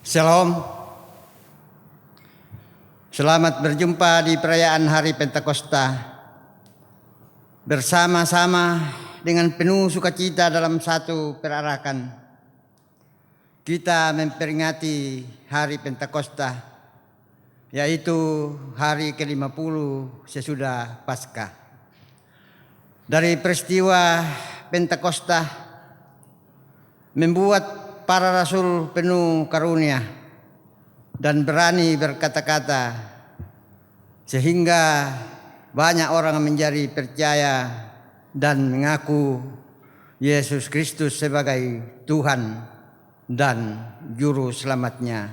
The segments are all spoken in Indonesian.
Shalom. Selamat berjumpa di perayaan Hari Pentakosta. Bersama-sama dengan penuh sukacita dalam satu perarakan, kita memperingati Hari Pentakosta, yaitu hari ke-50 sesudah Paskah. Dari peristiwa Pentakosta membuat para rasul penuh karunia dan berani berkata-kata, sehingga banyak orang menjadi percaya dan mengaku Yesus Kristus sebagai Tuhan dan Juru Selamatnya,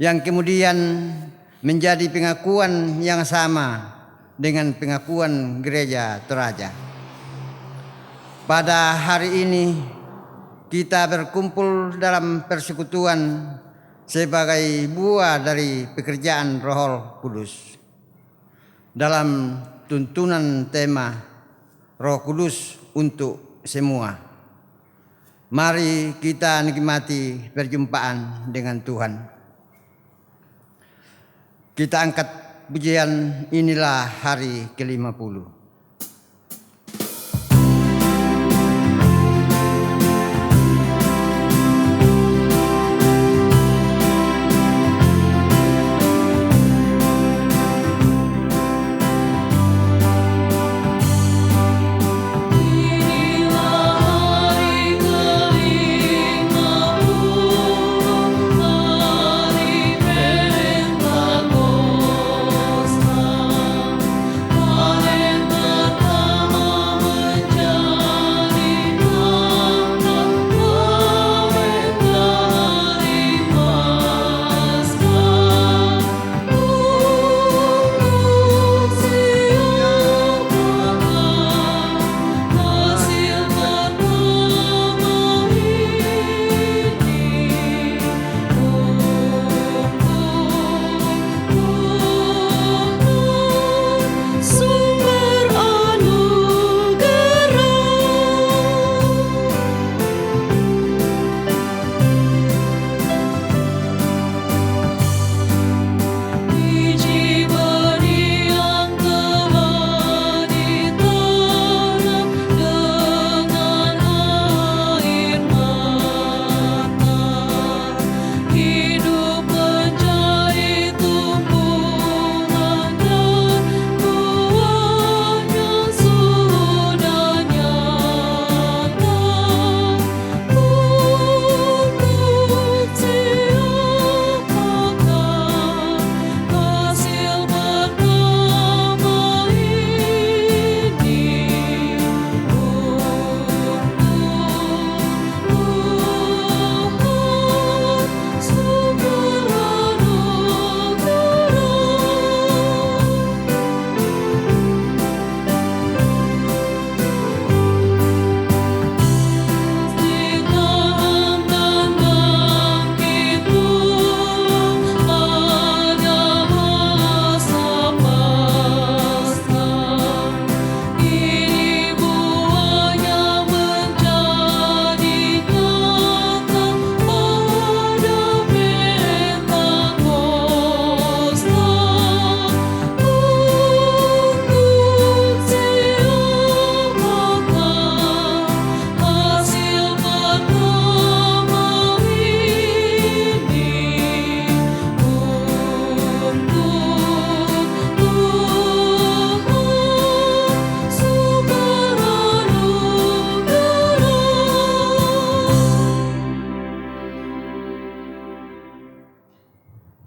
yang kemudian menjadi pengakuan yang sama dengan pengakuan Gereja Toraja. Pada hari ini kita berkumpul dalam persekutuan sebagai buah dari pekerjaan Roh Kudus dalam tuntunan tema Roh Kudus untuk semua. Mari kita nikmati perjumpaan dengan Tuhan. Kita angkat pujian Inilah Hari ke-50. Pentakosta,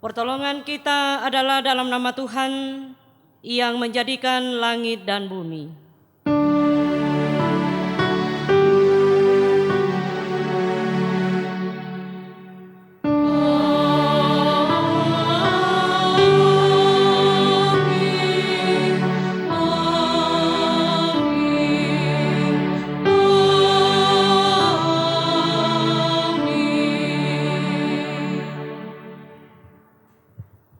Pertolongan kita adalah dalam nama Tuhan yang menjadikan langit dan bumi.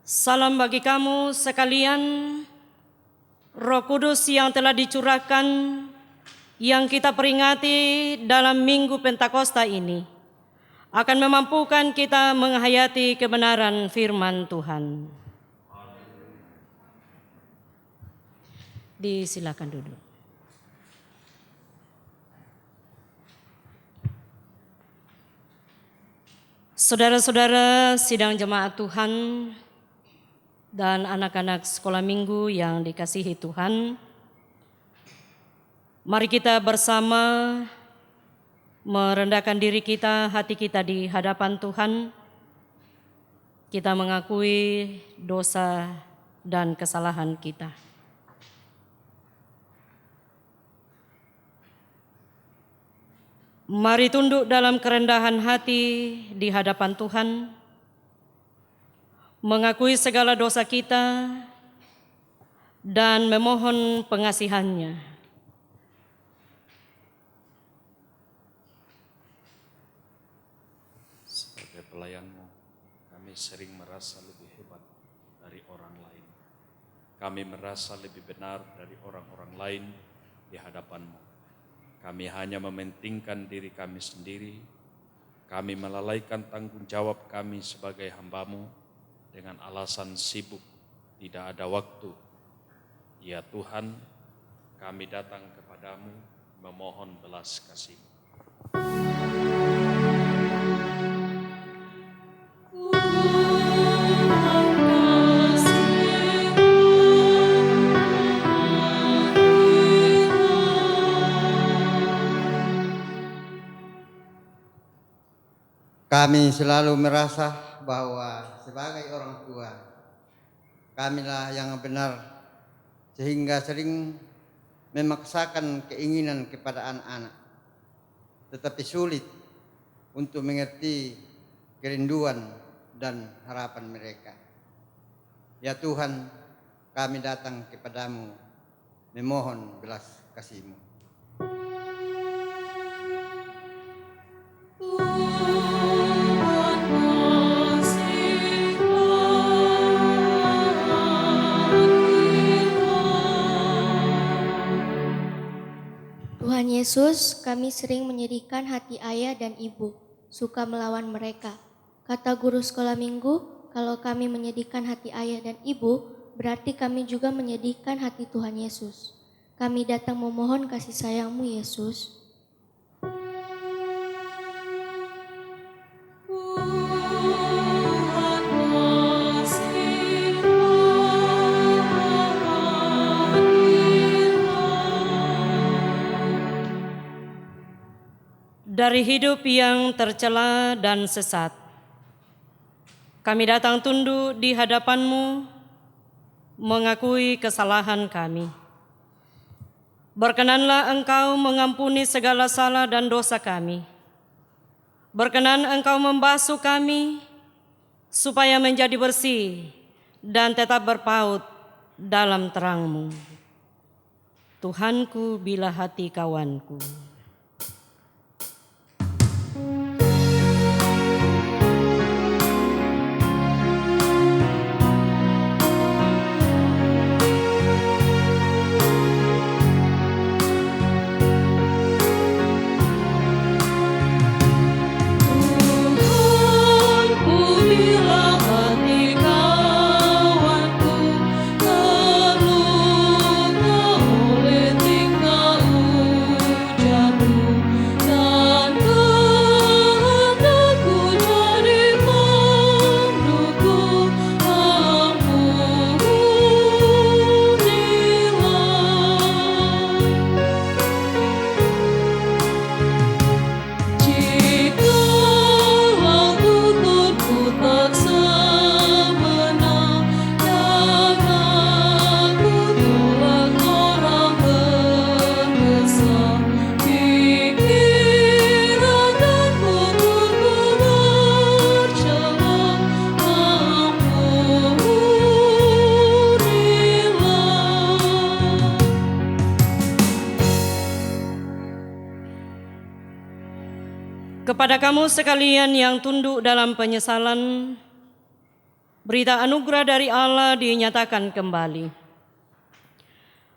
Salam bagi kamu sekalian, Roh Kudus yang telah dicurahkan, yang kita peringati dalam Minggu Pentakosta ini, akan memampukan kita menghayati kebenaran firman Tuhan. Disilakan duduk. Saudara-saudara sidang jemaat Tuhan, dan anak-anak sekolah minggu yang dikasihi Tuhan, mari kita bersama merendahkan diri kita, hati kita di hadapan Tuhan. Kita mengakui dosa dan kesalahan kita. Mari tunduk dalam kerendahan hati di hadapan Tuhan, mengakui segala dosa kita dan memohon pengasihan-Nya. Sebagai pelayan-Mu, kami sering merasa lebih hebat dari orang lain. Kami merasa lebih benar dari orang-orang lain di hadapan-Mu. Kami hanya mementingkan diri kami sendiri. Kami melalaikan tanggung jawab kami sebagai hamba-Mu dengan alasan sibuk, tidak ada waktu. Ya Tuhan, kami datang kepadamu memohon belas kasih. Kami selalu merasa bahwa sebagai orang tua, kamilah yang benar, sehingga sering memaksakan keinginan kepada anak-anak, tetapi sulit untuk mengerti kerinduan dan harapan mereka. Ya Tuhan, kami datang kepadamu memohon belas kasih-Mu. Tuhan Yesus, kami sering menyedihkan hati ayah dan ibu, suka melawan mereka. Kata guru sekolah minggu, kalau kami menyedihkan hati ayah dan ibu, berarti kami juga menyedihkan hati Tuhan Yesus. Kami datang memohon kasih sayang-Mu, Yesus. Dari hidup yang tercela dan sesat, kami datang tunduk di hadapan-Mu, mengakui kesalahan kami. Berkenanlah Engkau mengampuni segala salah dan dosa kami. Berkenan Engkau membasuh kami, supaya menjadi bersih dan tetap berpaut dalam terang-Mu. Tuhanku, bila hati kawanku. Terluka oleh tingkah ujar Kepada kamu sekalian yang tunduk dalam penyesalan, berita anugerah dari Allah dinyatakan kembali.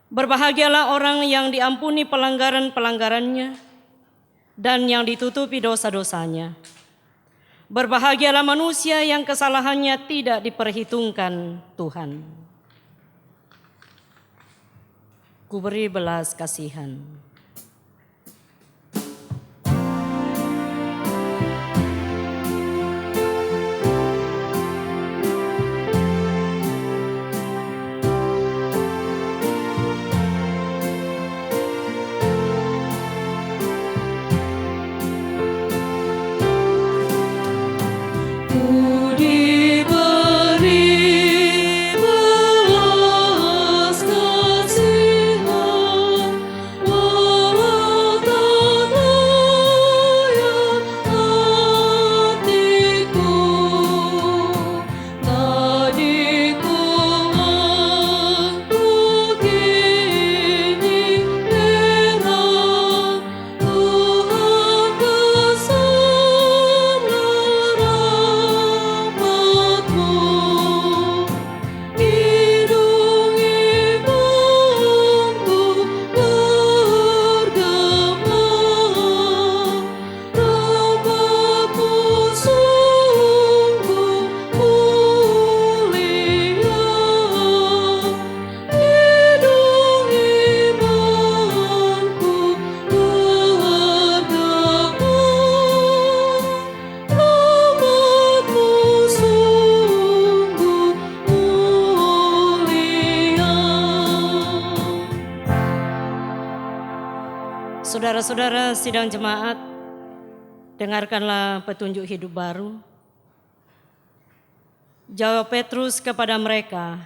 Berbahagialah orang yang diampuni pelanggaran-pelanggarannya dan yang ditutupi dosa-dosanya. Berbahagialah manusia yang kesalahannya tidak diperhitungkan Tuhan. Kuberi belas kasihan. Saudara-saudara sidang jemaat, dengarkanlah petunjuk hidup baru. Jawab Petrus kepada mereka,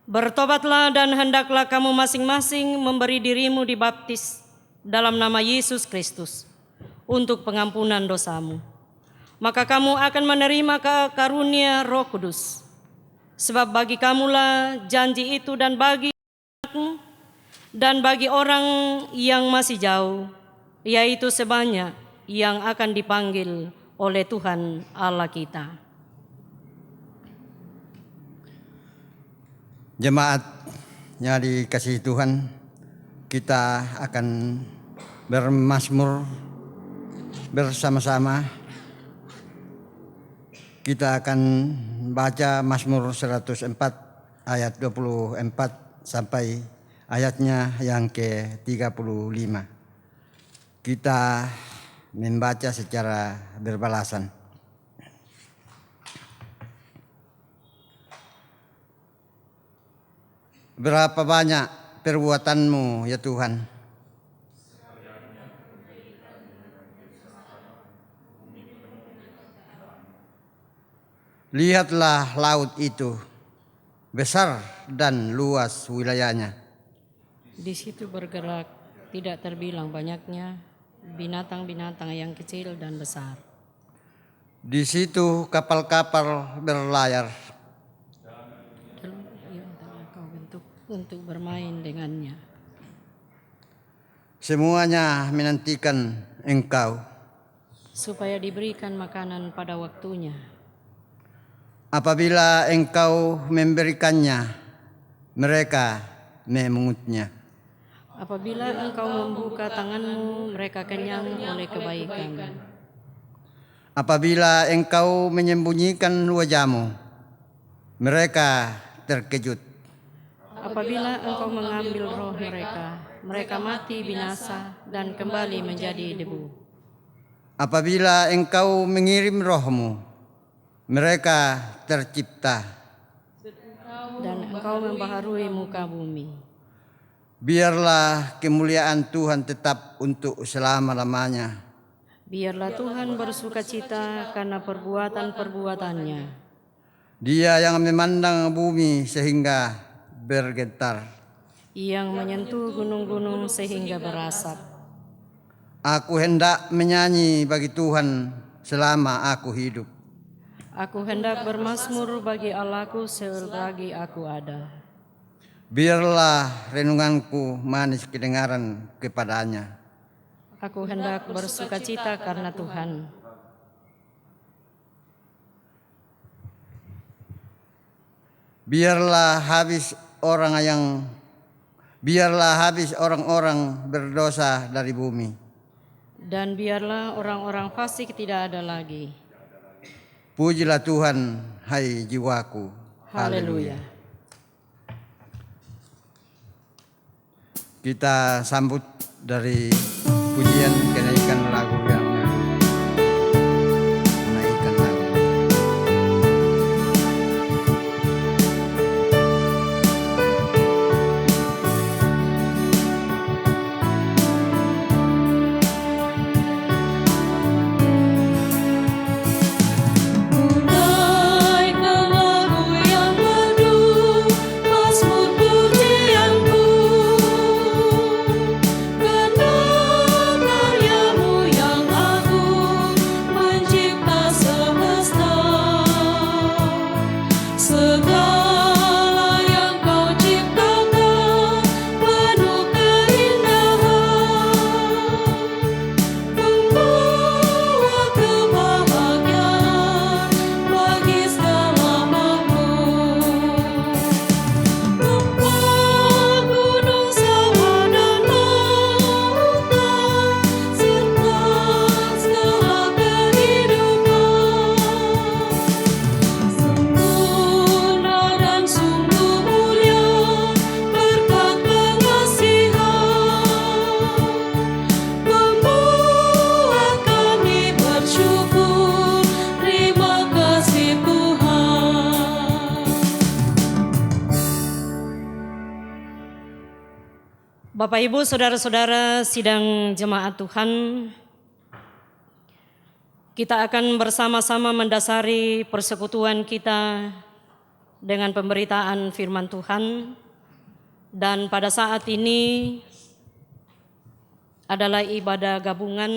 "Bertobatlah dan hendaklah kamu masing-masing memberi dirimu dibaptis dalam nama Yesus Kristus untuk pengampunan dosamu. Maka kamu akan menerima karunia Roh Kudus. Sebab bagi kamulah janji itu dan bagi anakmu dan bagi orang yang masih jauh, yaitu sebanyak yang akan dipanggil oleh Tuhan Allah kita." Jemaat yang dikasihi Tuhan, kita akan bermazmur bersama-sama. Kita akan baca Mazmur 104 ayat 24 sampai ayatnya yang ke-35. Kita membaca secara berbalasan. Berapa banyak perbuatanmu ya Tuhan? Lihatlah laut itu, besar dan luas wilayahnya. Di situ bergerak tidak terbilang banyaknya binatang-binatang yang kecil dan besar. Di situ kapal-kapal berlayar. Kau bentuk untuk bermain dengannya. Semuanya menantikan Engkau. Supaya diberikan makanan pada waktunya. Apabila Engkau memberikannya, mereka memungutnya. Apabila Engkau membuka tanganmu, mereka kenyang oleh kebaikan. Apabila Engkau menyembunyikan wajah-Mu, mereka terkejut. Apabila Engkau mengambil roh mereka, mereka mati binasa dan kembali menjadi debu. Apabila Engkau mengirim roh-Mu, mereka tercipta. Dan Engkau membaharui muka bumi. Biarlah kemuliaan Tuhan tetap untuk selama-lamanya. Biarlah Tuhan bersukacita karena perbuatan-perbuatannya. Dia yang memandang bumi sehingga bergetar. Yang menyentuh gunung-gunung sehingga berasap. Aku hendak menyanyi bagi Tuhan selama aku hidup. Aku hendak bermazmur bagi Allahku selagi aku ada. Biarlah renunganku manis kedengaran kepadanya. Aku hendak bersukacita karena Tuhan. Biarlah habis orang-orang berdosa dari bumi. Dan biarlah orang-orang fasik tidak ada lagi. Pujilah Tuhan, hai jiwaku. Haleluya. Kita sambut dari pujian kenaikan lagu yang menaikkan lagu. Bapak Ibu, saudara-saudara sidang jemaat Tuhan, kita akan bersama-sama mendasari persekutuan kita dengan pemberitaan firman Tuhan. Dan pada saat ini adalah ibadah gabungan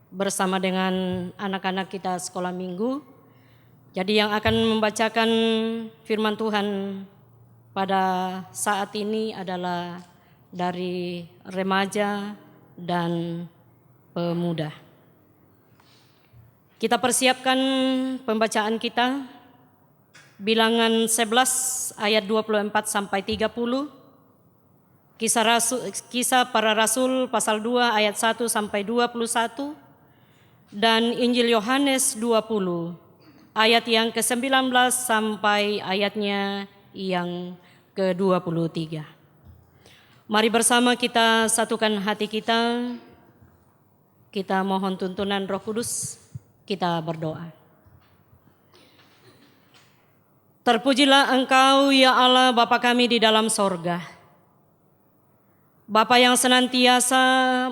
bersama dengan anak-anak kita sekolah minggu. Jadi yang akan membacakan firman Tuhan pada saat ini adalah dari remaja dan pemuda. Kita persiapkan pembacaan kita, Bilangan 11 ayat 24 sampai 30, Kisah Para Rasul pasal 2 ayat 1 sampai 21, dan Injil Yohanes 20 ayat yang ke-19 sampai ayatnya yang ke-23. Mari bersama kita satukan hati kita. Kita mohon tuntunan Roh Kudus. Kita berdoa. Terpujilah Engkau ya Allah Bapa kami di dalam sorga. Bapa yang senantiasa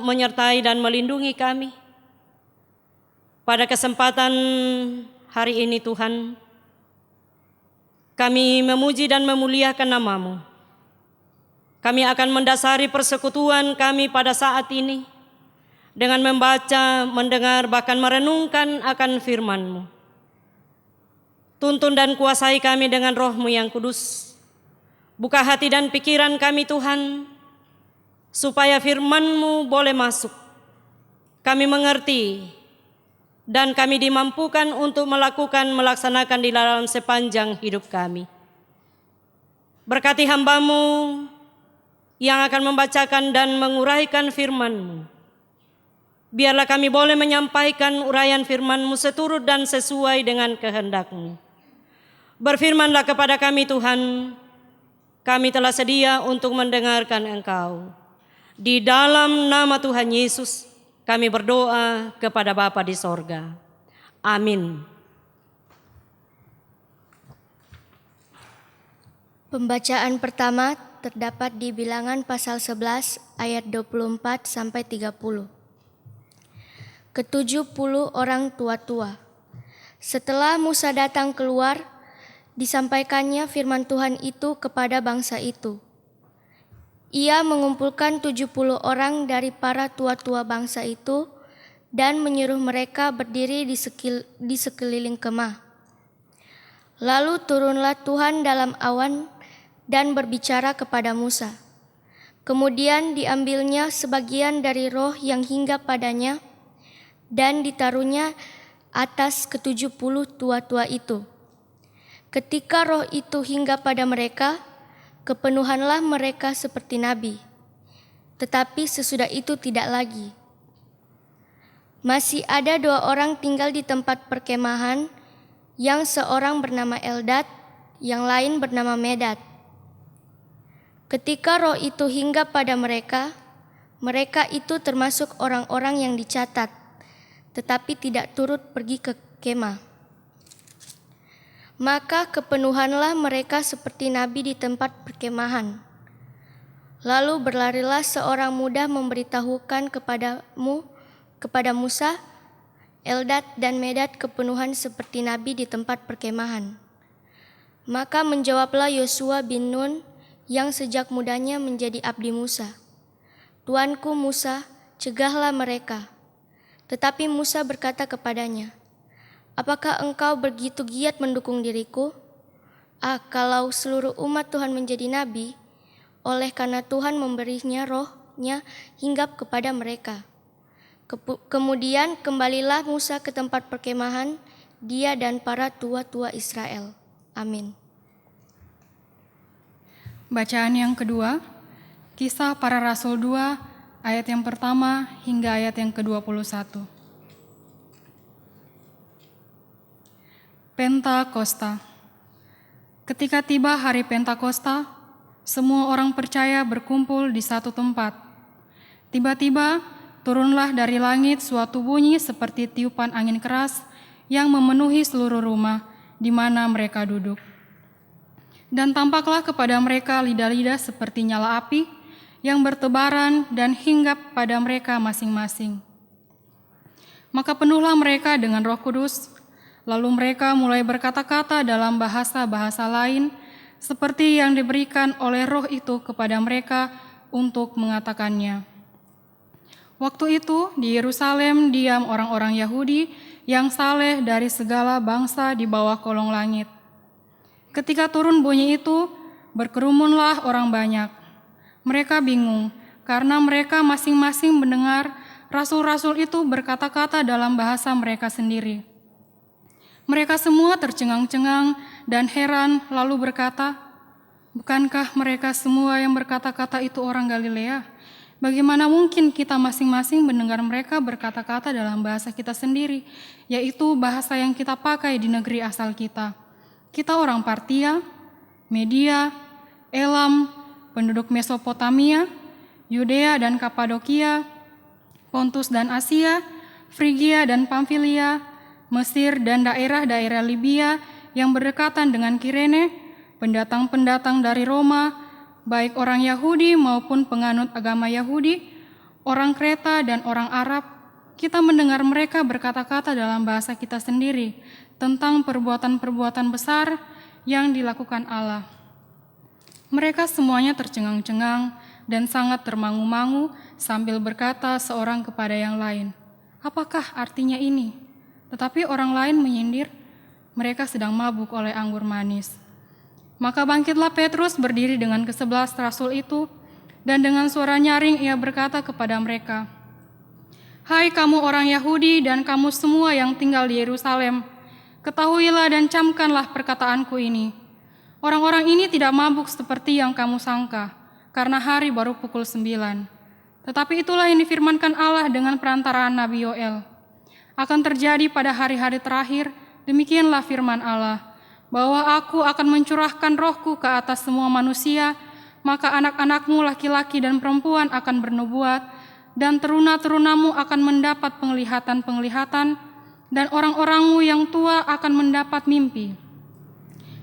menyertai dan melindungi kami. Pada kesempatan hari ini Tuhan, kami memuji dan memuliakan nama-Mu. Kami akan mendasari persekutuan kami pada saat ini dengan membaca, mendengar, bahkan merenungkan akan firman-Mu. Tuntun dan kuasai kami dengan Roh-Mu yang kudus. Buka hati dan pikiran kami Tuhan, supaya firman-Mu boleh masuk. Kami mengerti dan kami dimampukan untuk melaksanakan di dalam sepanjang hidup kami. Berkati hamba-Mu yang akan membacakan dan menguraikan firman-Mu. Biarlah kami boleh menyampaikan uraian firman-Mu seturut dan sesuai dengan kehendak-Mu. Berfirmanlah kepada kami Tuhan, kami telah sedia untuk mendengarkan Engkau. Di dalam nama Tuhan Yesus, kami berdoa kepada Bapa di sorga. Amin. Pembacaan pertama terdapat di Bilangan pasal 11 ayat 24 sampai 30. Ke-70 orang tua-tua. Setelah Musa datang keluar, disampaikannya firman Tuhan itu kepada bangsa itu. Ia mengumpulkan 70 orang dari para tua-tua bangsa itu dan menyuruh mereka berdiri di sekeliling kemah. Lalu turunlah Tuhan dalam awan dan berbicara kepada Musa. Kemudian diambilnya sebagian dari roh yang hinggap padanya dan ditaruhnya atas ke-70 tua-tua itu. Ketika roh itu hinggap pada mereka, kepenuhanlah mereka seperti nabi. Tetapi sesudah itu tidak lagi. Masih ada 2 orang tinggal di tempat perkemahan, yang seorang bernama Eldad, yang lain bernama Medad. Ketika roh itu hinggap pada mereka, mereka itu termasuk orang-orang yang dicatat, tetapi tidak turut pergi ke kemah. Maka kepenuhanlah mereka seperti nabi di tempat perkemahan. Lalu berlarilah seorang muda memberitahukan kepada Musa, Eldad dan Medad kepenuhan seperti nabi di tempat perkemahan. Maka menjawablah Yosua bin Nun yang sejak mudanya menjadi abdi Musa, "Tuanku Musa, cegahlah mereka." Tetapi Musa berkata kepadanya, "Apakah engkau begitu giat mendukung diriku? Kalau seluruh umat Tuhan menjadi nabi, oleh karena Tuhan memberinya rohnya hinggap kepada mereka." Kemudian kembalilah Musa ke tempat perkemahan, dia dan para tua-tua Israel. Amin. Bacaan yang kedua, Kisah Para Rasul 2, ayat yang pertama hingga ayat yang ke-21. Pentakosta. Ketika tiba hari Pentakosta, semua orang percaya berkumpul di satu tempat. Tiba-tiba turunlah dari langit suatu bunyi seperti tiupan angin keras yang memenuhi seluruh rumah di mana mereka duduk. Dan tampaklah kepada mereka lidah-lidah seperti nyala api yang bertebaran dan hinggap pada mereka masing-masing. Maka penuhlah mereka dengan Roh Kudus, lalu mereka mulai berkata-kata dalam bahasa-bahasa lain seperti yang diberikan oleh Roh itu kepada mereka untuk mengatakannya. Waktu itu di Yerusalem diam orang-orang Yahudi yang saleh dari segala bangsa di bawah kolong langit. Ketika turun bunyi itu, berkerumunlah orang banyak. Mereka bingung karena mereka masing-masing mendengar rasul-rasul itu berkata-kata dalam bahasa mereka sendiri. Mereka semua tercengang-cengang dan heran lalu berkata, "Bukankah mereka semua yang berkata-kata itu orang Galilea? Bagaimana mungkin kita masing-masing mendengar mereka berkata-kata dalam bahasa kita sendiri, yaitu bahasa yang kita pakai di negeri asal kita? Kita orang Partia, Media, Elam, penduduk Mesopotamia, Yudea dan Kapadokia, Pontus dan Asia, Frigia dan Pamfilia, Mesir dan daerah-daerah Libya yang berdekatan dengan Kirene, pendatang-pendatang dari Roma, baik orang Yahudi maupun penganut agama Yahudi, orang Kreta dan orang Arab, kita mendengar mereka berkata-kata dalam bahasa kita sendiri tentang perbuatan-perbuatan besar yang dilakukan Allah." Mereka semuanya tercengang-cengang dan sangat termangu-mangu sambil berkata seorang kepada yang lain, "Apakah artinya ini?" Tetapi orang lain menyindir, "Mereka sedang mabuk oleh anggur manis." Maka bangkitlah Petrus berdiri dengan ke-11 rasul itu, dan dengan suara nyaring ia berkata kepada mereka, "Hai kamu orang Yahudi dan kamu semua yang tinggal di Yerusalem, ketahuilah dan camkanlah perkataanku ini. Orang-orang ini tidak mabuk seperti yang kamu sangka, karena hari baru pukul 9. Tetapi itulah yang difirmankan Allah dengan perantaraan Nabi Yoel. Akan terjadi pada hari-hari terakhir, demikianlah firman Allah, bahwa aku akan mencurahkan rohku ke atas semua manusia, maka anak-anakmu laki-laki dan perempuan akan bernubuat, dan teruna-terunamu akan mendapat penglihatan-penglihatan, dan orang-orangmu yang tua akan mendapat mimpi.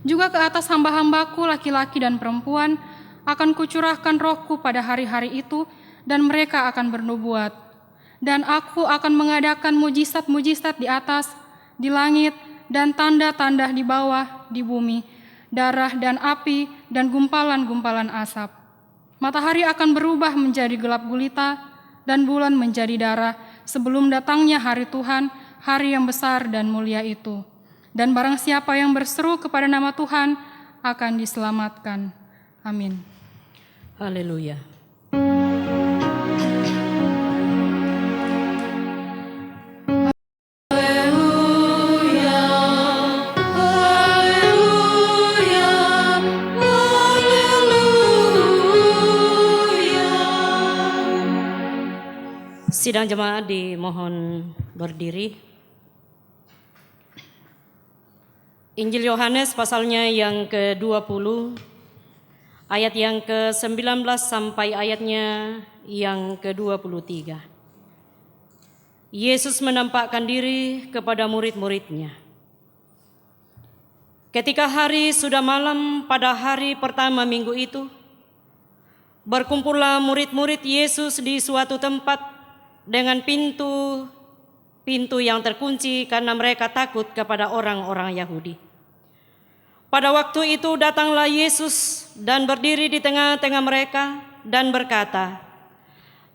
Juga ke atas hamba-hambaku laki-laki dan perempuan akan kucurahkan rohku pada hari-hari itu, dan mereka akan bernubuat. Dan aku akan mengadakan mujizat-mujizat di atas, di langit, dan tanda-tanda di bawah, di bumi, darah dan api, dan gumpalan-gumpalan asap. Matahari akan berubah menjadi gelap gulita, dan bulan menjadi darah, sebelum datangnya hari Tuhan, hari yang besar dan mulia itu. Dan barang siapa yang berseru kepada nama Tuhan, akan diselamatkan. Amin. Haleluya. Sidang jemaat dimohon berdiri. Injil Yohanes pasalnya yang ke-20, ayat yang ke-19 sampai ayatnya yang ke-23. Yesus menampakkan diri kepada murid-muridnya. Ketika hari sudah malam pada hari pertama minggu itu, berkumpullah murid-murid Yesus di suatu tempat dengan pintu yang terkunci karena mereka takut kepada orang-orang Yahudi. Pada waktu itu datanglah Yesus dan berdiri di tengah-tengah mereka dan berkata,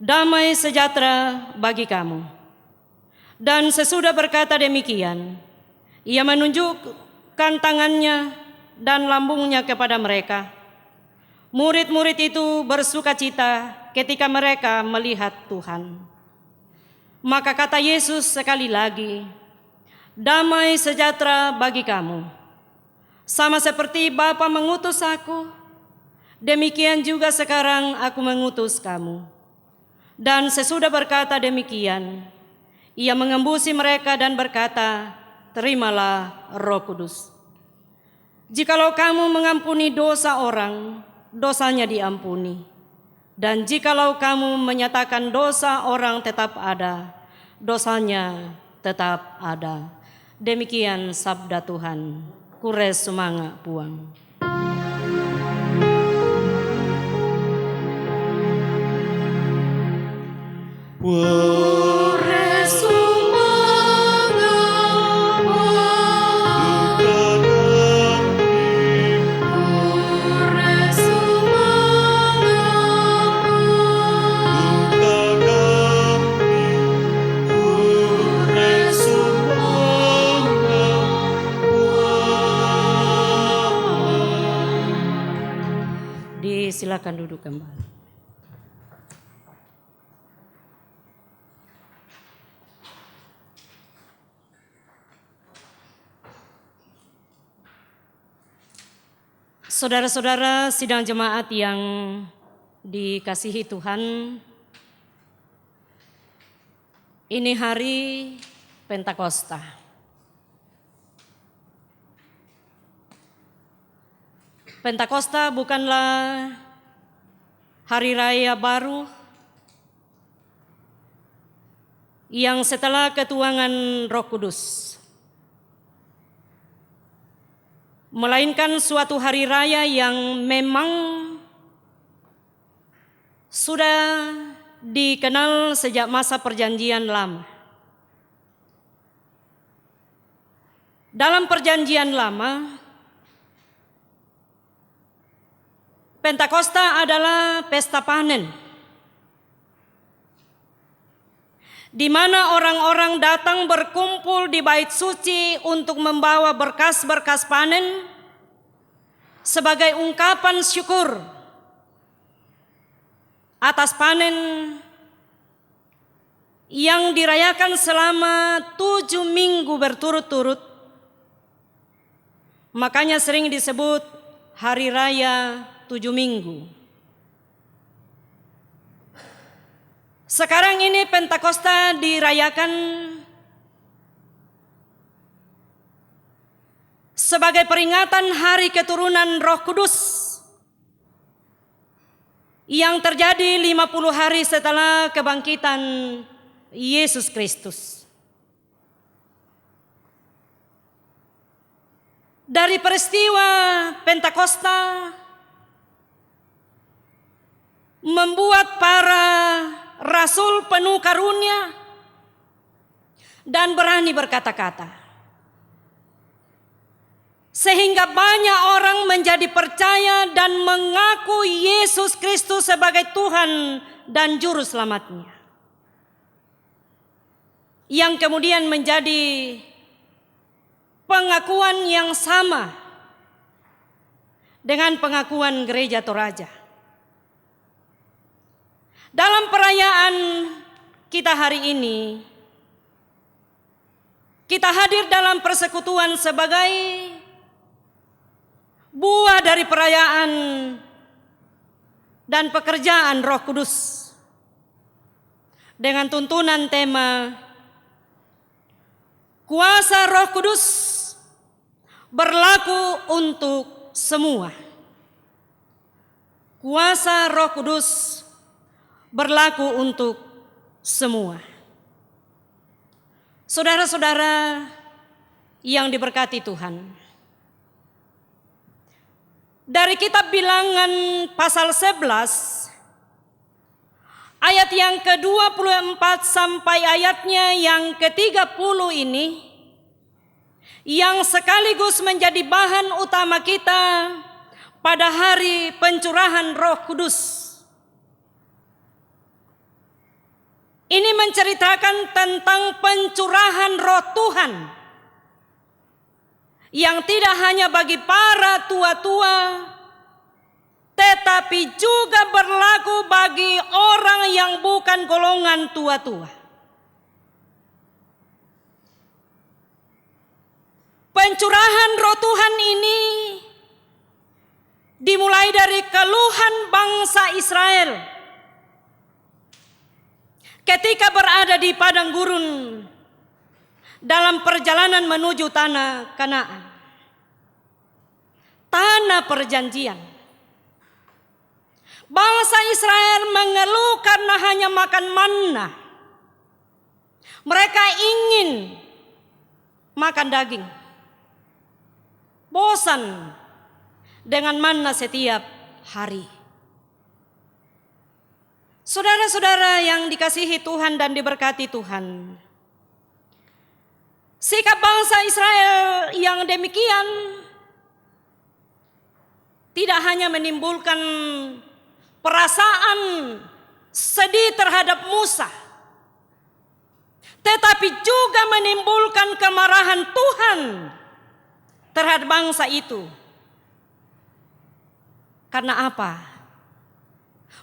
"Damai sejahtera bagi kamu." Dan sesudah berkata demikian, ia menunjukkan tangannya dan lambungnya kepada mereka. Murid-murid itu bersukacita ketika mereka melihat Tuhan. Maka kata Yesus sekali lagi, "Damai sejahtera bagi kamu. Sama seperti Bapa mengutus aku, demikian juga sekarang aku mengutus kamu." Dan sesudah berkata demikian, ia mengembusi mereka dan berkata, "Terimalah Roh Kudus. Jikalau kamu mengampuni dosa orang, dosanya diampuni. Dan jikalau kamu menyatakan dosa orang tetap ada, dosanya tetap ada." Demikian sabda Tuhan. Kures sumanga puang. Kures sumanga puang. Kures sumanga puang. Kures sumanga puang. Disilakan duduk kembali. Saudara-saudara sidang jemaat yang dikasihi Tuhan, ini hari Pentakosta. Pentakosta bukanlah hari raya baru yang setelah ketuangan Roh Kudus, melainkan suatu hari raya yang memang sudah dikenal sejak masa Perjanjian Lama. Dalam Perjanjian Lama, Pentakosta adalah pesta panen, di mana orang-orang datang berkumpul di bait suci untuk membawa berkas-berkas panen sebagai ungkapan syukur atas panen yang dirayakan selama 7 minggu berturut-turut. Makanya sering disebut hari raya 7 minggu. Sekarang ini Pentakosta dirayakan sebagai peringatan hari keturunan Roh Kudus yang terjadi 50 hari setelah kebangkitan Yesus Kristus. Dari peristiwa Pentakosta membuat para rasul penuh karunia dan berani berkata-kata, sehingga banyak orang menjadi percaya dan mengaku Yesus Kristus sebagai Tuhan dan Juru Selamatnya, yang kemudian menjadi pengakuan yang sama dengan pengakuan Gereja Toraja. Dalam perayaan kita hari ini, kita hadir dalam persekutuan sebagai buah dari perayaan dan pekerjaan Roh Kudus. dengan tuntunan tema kuasa Roh Kudus berlaku untuk semua. Kuasa Roh Kudus berlaku untuk semua. Saudara-saudara yang diberkati Tuhan, dari kitab Bilangan pasal 11 ayat yang ke-24 sampai ayatnya yang ke-30 ini yang sekaligus menjadi bahan utama kita pada hari pencurahan Roh Kudus. Ini menceritakan tentang pencurahan Roh Tuhan yang tidak hanya bagi para tua-tua, tetapi juga berlaku bagi orang yang bukan golongan tua-tua. Pencurahan Roh Tuhan ini dimulai dari keluhan bangsa Israel ketika berada di padang gurun dalam perjalanan menuju tanah Kanaan, tanah perjanjian. Bangsa Israel mengeluh karena hanya makan manna. Mereka ingin makan daging. Bosan dengan manna setiap hari. Saudara-saudara yang dikasihi Tuhan dan diberkati Tuhan, sikap bangsa Israel yang demikian tidak hanya menimbulkan perasaan sedih terhadap Musa, tetapi juga menimbulkan kemarahan Tuhan terhadap bangsa itu. Karena apa?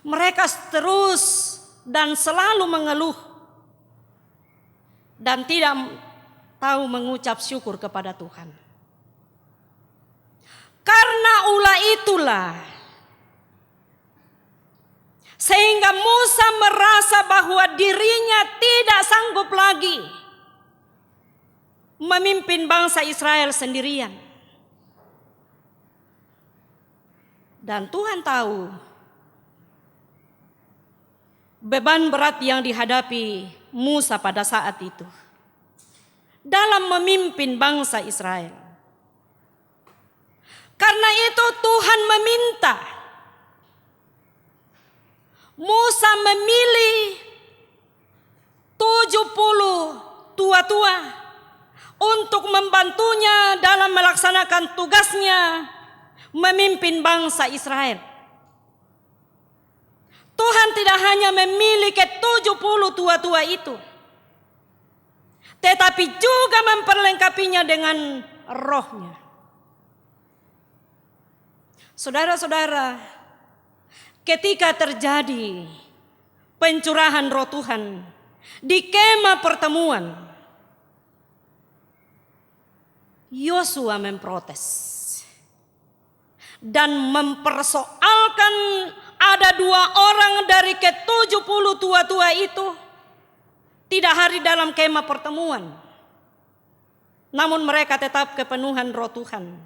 Mereka terus dan selalu mengeluh dan tidak tahu mengucap syukur kepada Tuhan. Karena ulah itulah sehingga Musa merasa bahwa dirinya tidak sanggup lagi memimpin bangsa Israel sendirian. Dan Tuhan tahu beban berat yang dihadapi Musa pada saat itu dalam memimpin bangsa Israel. Karena itu Tuhan meminta Musa memilih 70 tua-tua untuk membantunya dalam melaksanakan tugasnya memimpin bangsa Israel. Tuhan tidak hanya memilih ke-70 tua-tua itu, tetapi juga memperlengkapinya dengan rohnya. Saudara-saudara, ketika terjadi pencurahan Roh Tuhan di kemah pertemuan, Yosua memprotes dan mempersoalkan ada 2 orang dari ke-70 tua-tua itu tidak hadir dalam kemah pertemuan. Namun mereka tetap kepenuhan Roh Tuhan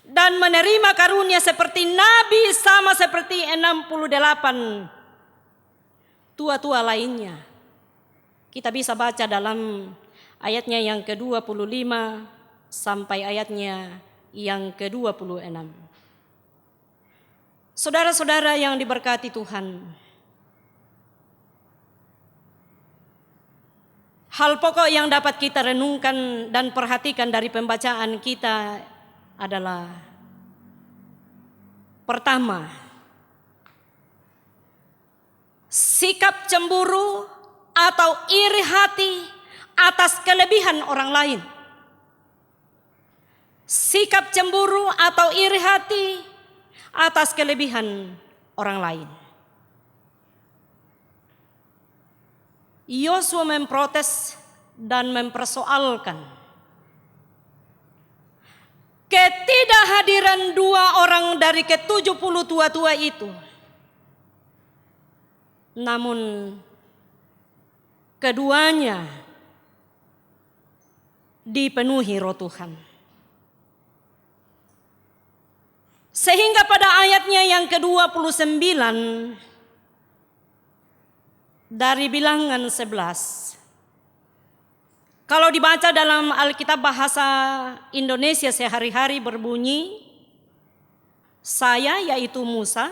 dan menerima karunia seperti nabi, sama seperti 68 tua-tua lainnya. Kita bisa baca dalam ayatnya yang ke-25 sampai ayatnya yang ke-26. Saudara-saudara yang diberkati Tuhan, hal pokok yang dapat kita renungkan dan perhatikan dari pembacaan kita adalah pertama, sikap cemburu atau iri hati atas kelebihan orang lain. Sikap cemburu atau iri hati atas kelebihan orang lain. Yosua memprotes dan mempersoalkan ketidakhadiran 2 orang dari ke-70 tua-tua itu. Namun keduanya dipenuhi Roh Tuhan. Sehingga pada ayatnya yang ke-29 dari Bilangan 11, kalau dibaca dalam Alkitab bahasa Indonesia sehari-hari berbunyi, saya yaitu Musa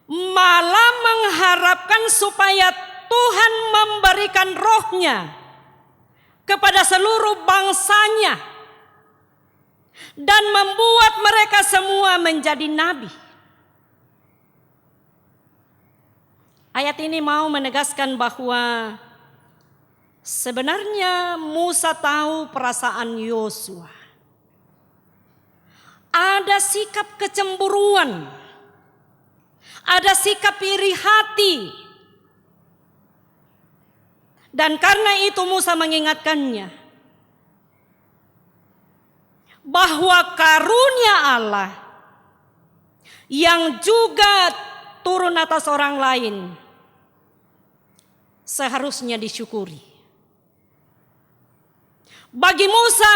malah mengharapkan supaya Tuhan memberikan rohnya kepada seluruh bangsanya dan membuat mereka semua menjadi nabi. Ayat ini mau menegaskan bahwa sebenarnya Musa tahu perasaan Yosua. Ada sikap kecemburuan, ada sikap iri hati. Dan karena itu Musa mengingatkannya bahwa karunia Allah yang juga turun atas orang lain seharusnya disyukuri. Bagi Musa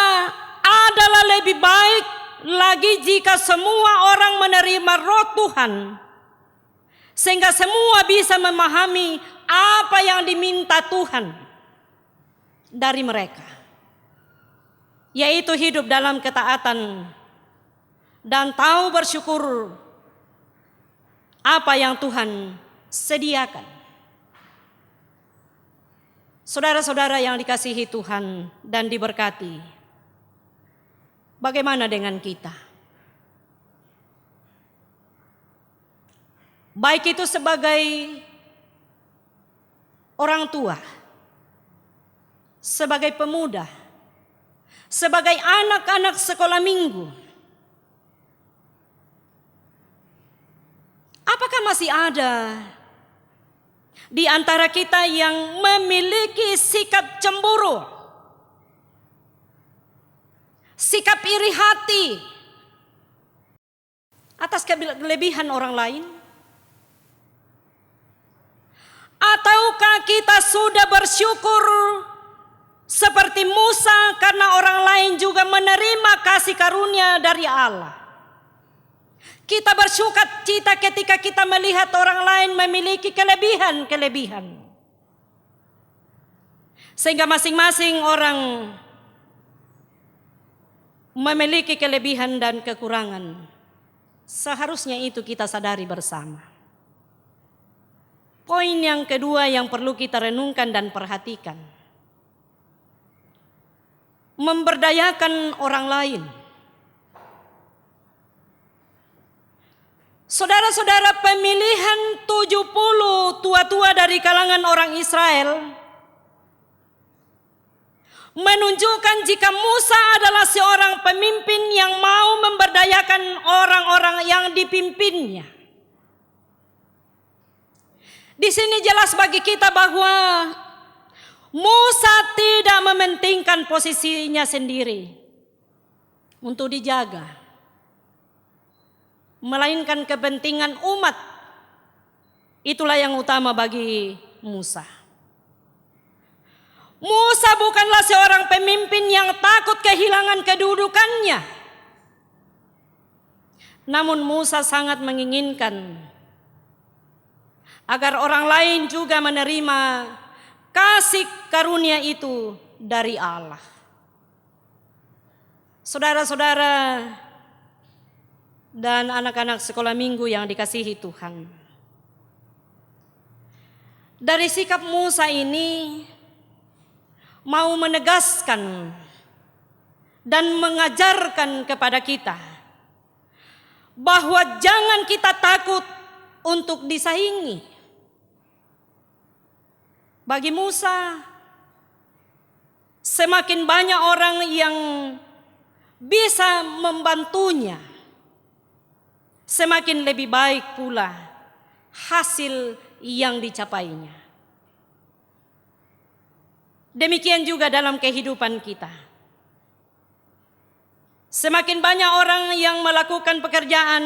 adalah lebih baik lagi jika semua orang menerima Roh Tuhan, sehingga semua bisa memahami apa yang diminta Tuhan dari mereka, yaitu hidup dalam ketaatan dan tahu bersyukur apa yang Tuhan sediakan. Saudara-saudara yang dikasihi Tuhan dan diberkati, bagaimana dengan kita? Baik itu sebagai orang tua, sebagai pemuda, sebagai anak-anak sekolah minggu. Apakah masih ada di antara kita yang memiliki sikap cemburu, sikap iri hati atas kelebihan orang lain? Ataukah kita sudah bersyukur seperti Musa karena orang lain juga menerima kasih karunia dari Allah? Kita bersuka cita ketika kita melihat orang lain memiliki kelebihan-kelebihan. Sehingga masing-masing orang memiliki kelebihan dan kekurangan. Seharusnya itu kita sadari bersama. Poin yang kedua yang perlu kita renungkan dan perhatikan, memberdayakan orang lain. Saudara-saudara, pemilihan 70 tua-tua dari kalangan orang Israel menunjukkan jika Musa adalah seorang pemimpin yang mau memberdayakan orang-orang yang dipimpinnya. Di sini jelas bagi kita bahwa Musa tidak mementingkan posisinya sendiri untuk dijaga, melainkan kepentingan umat. Itulah yang utama bagi Musa. Musa bukanlah seorang pemimpin yang takut kehilangan kedudukannya. Namun Musa sangat menginginkan agar orang lain juga menerima kasih karunia itu dari Allah. Saudara-saudara dan anak-anak sekolah minggu yang dikasihi Tuhan, dari sikap Musa ini mau menegaskan dan mengajarkan kepada kita bahwa jangan kita takut untuk disaingi. Bagi Musa, semakin banyak orang yang bisa membantunya, semakin lebih baik pula hasil yang dicapainya. Demikian juga dalam kehidupan kita. Semakin banyak orang yang melakukan pekerjaan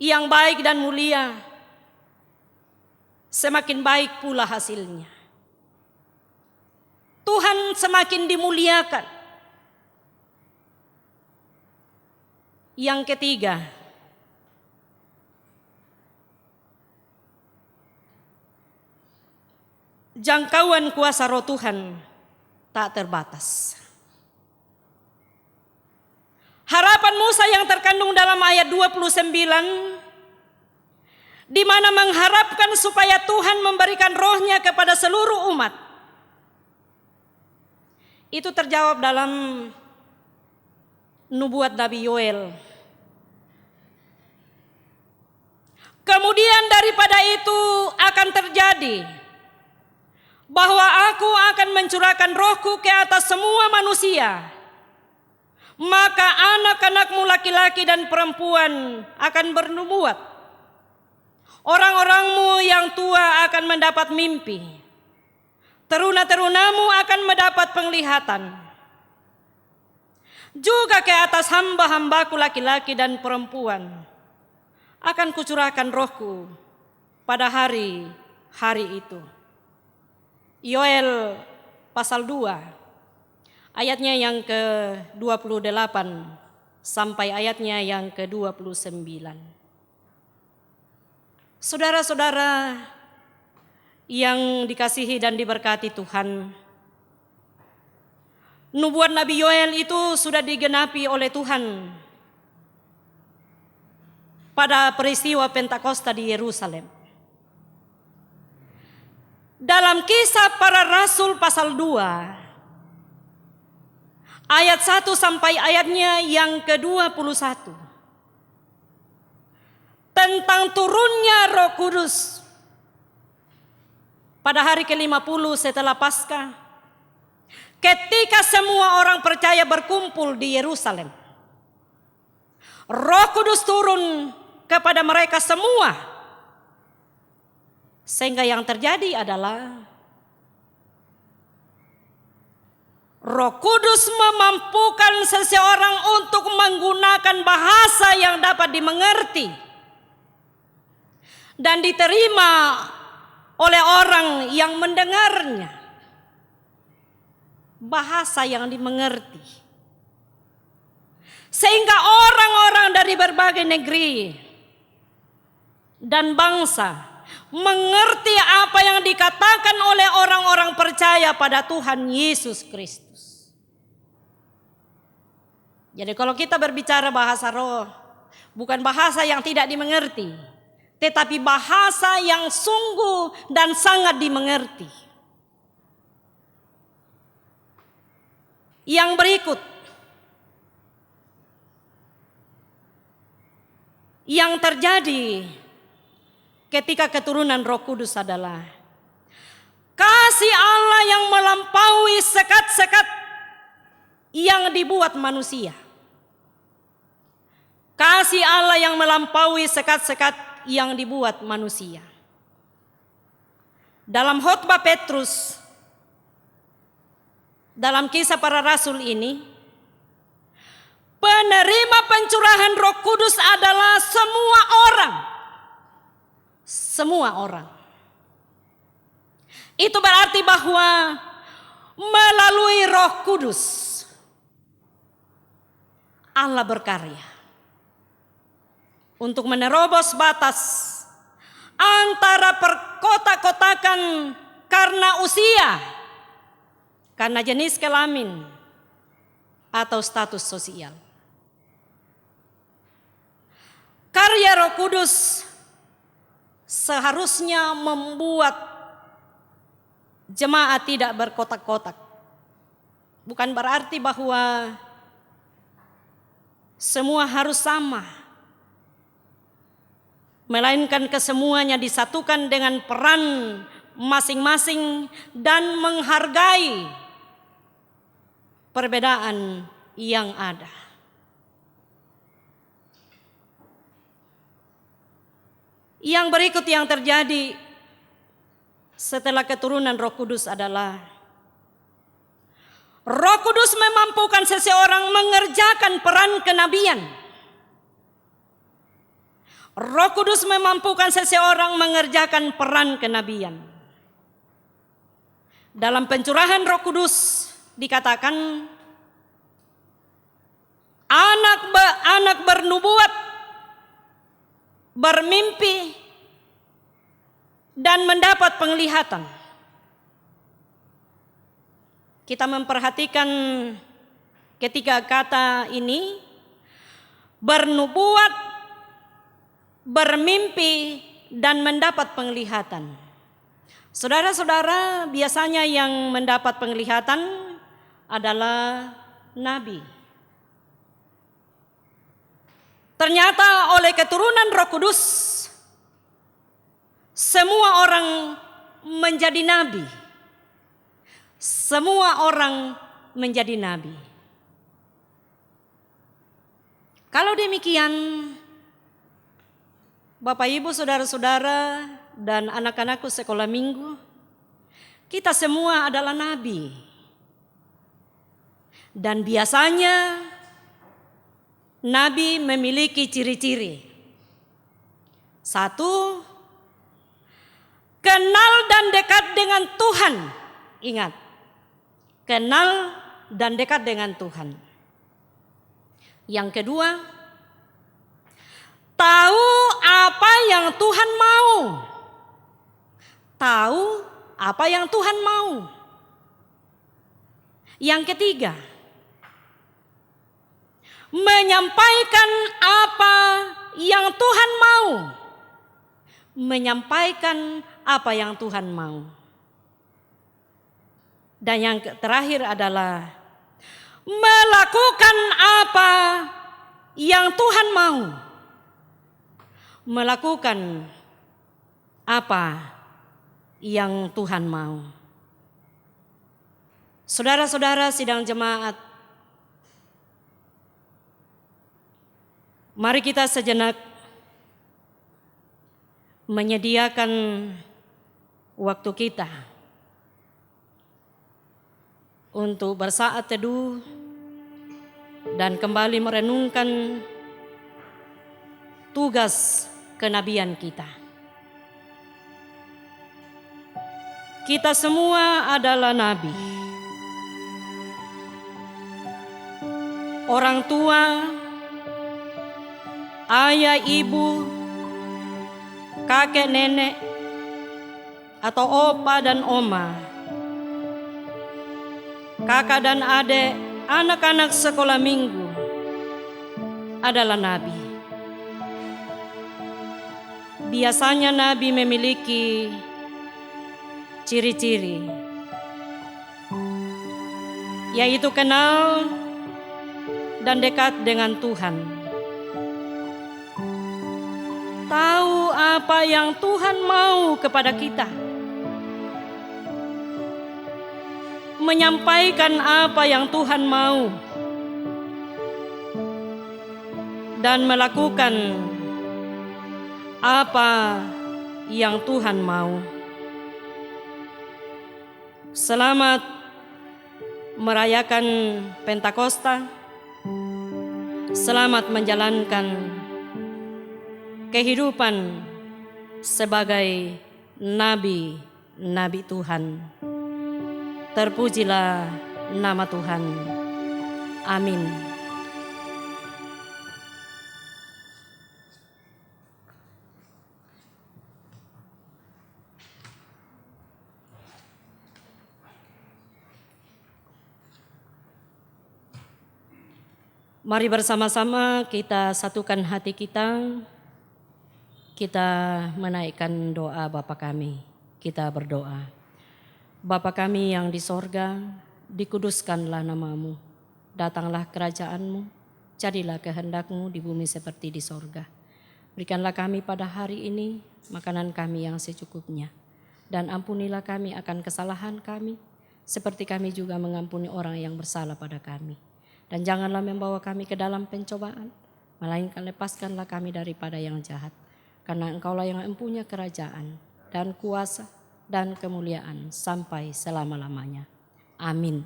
yang baik dan mulia, semakin baik pula hasilnya. Tuhan semakin dimuliakan. Yang ketiga, jangkauan kuasa Roh Tuhan tak terbatas. Harapan Musa yang terkandung dalam ayat 29, di mana mengharapkan supaya Tuhan memberikan rohnya kepada seluruh umat, itu terjawab dalam nubuat Nabi Yoel. Kemudian daripada itu akan terjadi bahwa aku akan mencurahkan rohku ke atas semua manusia. Maka anak-anakmu laki-laki dan perempuan akan bernubuat. Orang-orangmu yang tua akan mendapat mimpi. Teruna-terunamu akan mendapat penglihatan. Juga ke atas hamba-hambaku laki-laki dan perempuan akan kucurahkan rohku pada hari-hari itu. Yoel pasal 2 ayatnya yang ke-28 sampai ayatnya yang ke-29. Saudara-saudara yang dikasihi dan diberkati Tuhan, nubuat Nabi Yoel itu sudah digenapi oleh Tuhan pada peristiwa Pentakosta di Yerusalem. Dalam Kisah Para Rasul pasal 2 ayat 1 sampai ayatnya yang ke-21 tentang turunnya Roh Kudus pada hari ke-50 setelah Paskah, ketika semua orang percaya berkumpul di Yerusalem. Roh Kudus turun kepada mereka semua, sehingga yang terjadi adalah Roh Kudus memampukan seseorang untuk menggunakan bahasa yang dapat dimengerti dan diterima oleh orang yang mendengarnya. Bahasa yang dimengerti. Sehingga orang-orang dari berbagai negeri dan bangsa mengerti apa yang dikatakan oleh orang-orang percaya pada Tuhan Yesus Kristus. Jadi kalau kita berbicara bahasa roh, bukan bahasa yang tidak dimengerti, tetapi bahasa yang sungguh dan sangat dimengerti. Yang berikut, yang terjadi ketika keturunan Roh Kudus adalah kasih Allah yang melampaui sekat-sekat yang dibuat manusia. Kasih Allah yang melampaui sekat-sekat yang dibuat manusia. Dalam khotbah Petrus, dalam Kisah Para Rasul ini, penerima pencurahan Roh Kudus adalah semua orang. Semua orang. Itu berarti bahwa melalui Roh Kudus Allah berkarya untuk menerobos batas antara perkotak-kotakan karena usia, karena jenis kelamin atau status sosial. Karya Roh Kudus seharusnya membuat jemaat tidak berkotak-kotak. Bukan berarti bahwa semua harus sama, melainkan kesemuanya disatukan dengan peran masing-masing dan menghargai perbedaan yang ada. Yang berikut yang terjadi setelah keturunan Roh Kudus adalah Roh Kudus memampukan seseorang mengerjakan peran kenabian, Roh Kudus memampukan seseorang mengerjakan peran kenabian. Dalam pencurahan Roh Kudus dikatakan anak bernubuat, bermimpi, dan mendapat penglihatan. Kita memperhatikan ketiga kata ini, bernubuat, bermimpi, dan mendapat penglihatan. Saudara-saudara, biasanya yang mendapat penglihatan adalah nabi. Ternyata oleh keturunan Roh Kudus, semua orang menjadi nabi. Semua orang menjadi nabi. Kalau demikian, Bapak Ibu, saudara-saudara, dan anak-anakku sekolah minggu, kita semua adalah nabi. Dan biasanya nabi memiliki ciri-ciri. Satu, kenal dan dekat dengan Tuhan. Ingat, kenal dan dekat dengan Tuhan. Yang kedua, tahu apa yang Tuhan mau. Tahu apa yang Tuhan mau. Yang ketiga, menyampaikan apa yang Tuhan mau. Menyampaikan apa yang Tuhan mau. Dan yang terakhir adalah melakukan apa yang Tuhan mau. Melakukan apa yang Tuhan mau. Saudara-saudara sidang jemaat, mari kita sejenak menyediakan waktu kita untuk bersaat teduh dan kembali merenungkan tugas kenabian kita. Kita semua adalah nabi. Orang tua, ayah, ibu, kakek, nenek, atau opa dan oma, kakak dan adik, anak-anak sekolah minggu adalah nabi. Biasanya nabi memiliki ciri-ciri, yaitu kenal dan dekat dengan Tuhan. Tahu apa yang Tuhan mau kepada kita. Menyampaikan apa yang Tuhan mau. Dan melakukan apa yang Tuhan mau. Selamat merayakan Pentakosta. Selamat menjalankan kehidupan sebagai nabi Tuhan. Terpujilah nama Tuhan. Amin. Mari bersama-sama kita satukan hati kita. Kita menaikkan doa Bapa kami. Kita berdoa. Bapa kami yang di sorga, dikuduskanlah namamu. Datanglah kerajaanmu, jadilah kehendakmu di bumi seperti di sorga. Berikanlah kami pada hari ini makanan kami yang secukupnya. Dan ampunilah kami akan kesalahan kami, seperti kami juga mengampuni orang yang bersalah pada kami. Dan janganlah membawa kami ke dalam pencobaan, melainkan lepaskanlah kami daripada yang jahat. Karena Engkaulah yang mempunyai kerajaan dan kuasa dan kemuliaan sampai selama-lamanya. Amin.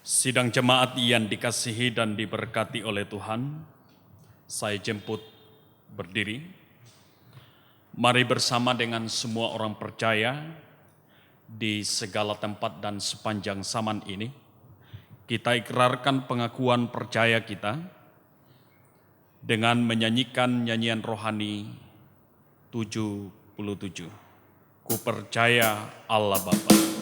Sidang jemaat yang dikasihi dan diberkati oleh Tuhan, saya jemput berdiri. Mari bersama dengan semua orang percaya di segala tempat dan sepanjang zaman ini, kita ikrarkan pengakuan percaya kita dengan menyanyikan nyanyian rohani 77. Ku percaya Allah Bapa.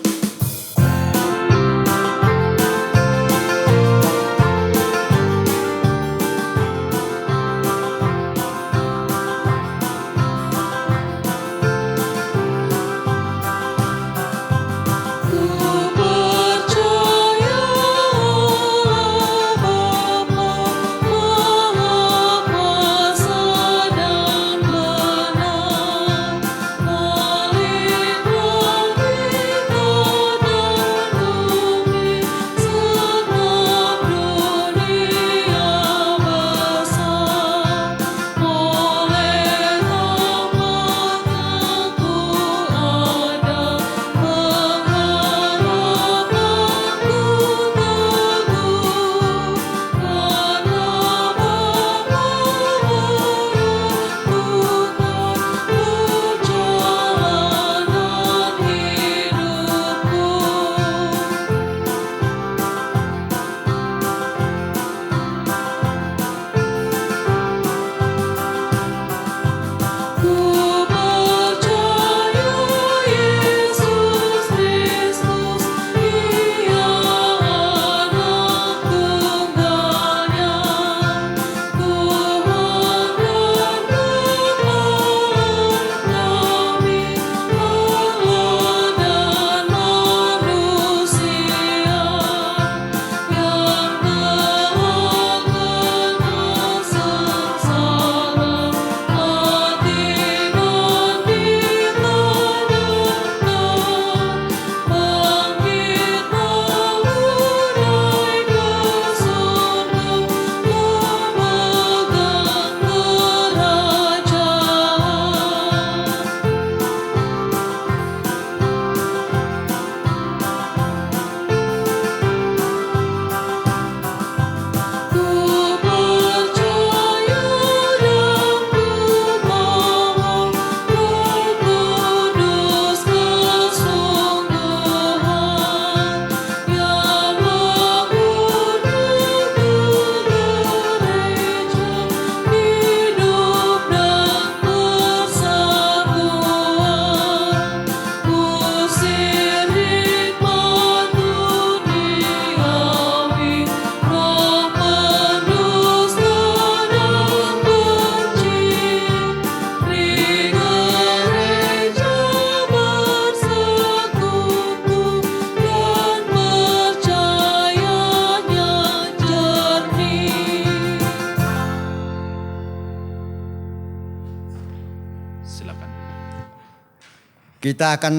Kita akan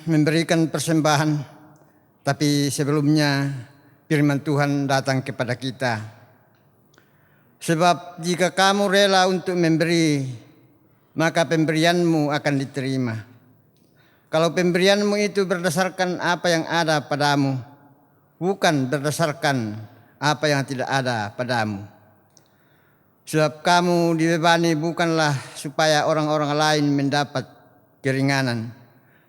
memberikan persembahan, tapi sebelumnya firman Tuhan datang kepada kita. Sebab jika kamu rela untuk memberi, maka pemberianmu akan diterima. Kalau pemberianmu itu berdasarkan apa yang ada padamu, bukan berdasarkan apa yang tidak ada padamu. Sebab kamu dibebani bukanlah supaya orang-orang lain mendapat keringanan,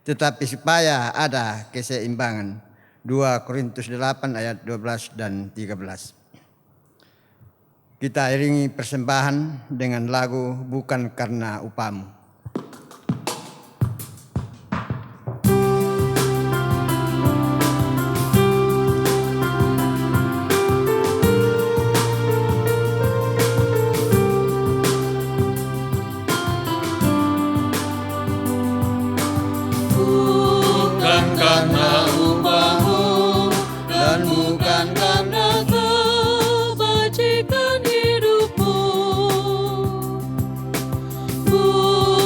tetapi supaya ada keseimbangan. 2 Korintus 8 ayat 12 dan 13. Kita iringi persembahan dengan lagu Bukan Karena Upamu. Karena upahmu dan bukan karena kebajikan hidupmu, bukan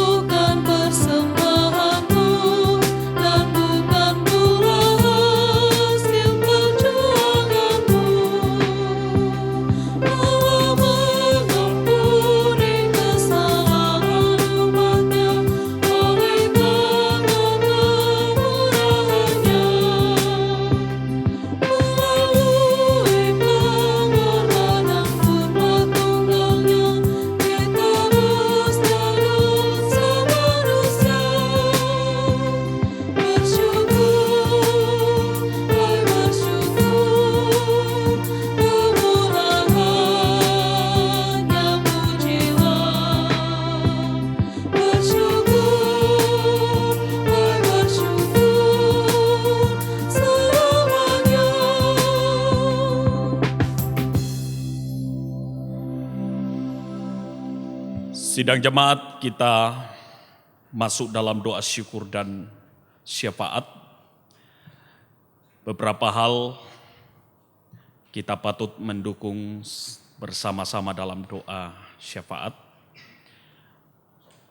Sidang jemaat, kita masuk dalam doa syukur dan syafaat. Beberapa hal kita patut mendukung bersama-sama dalam doa syafaat.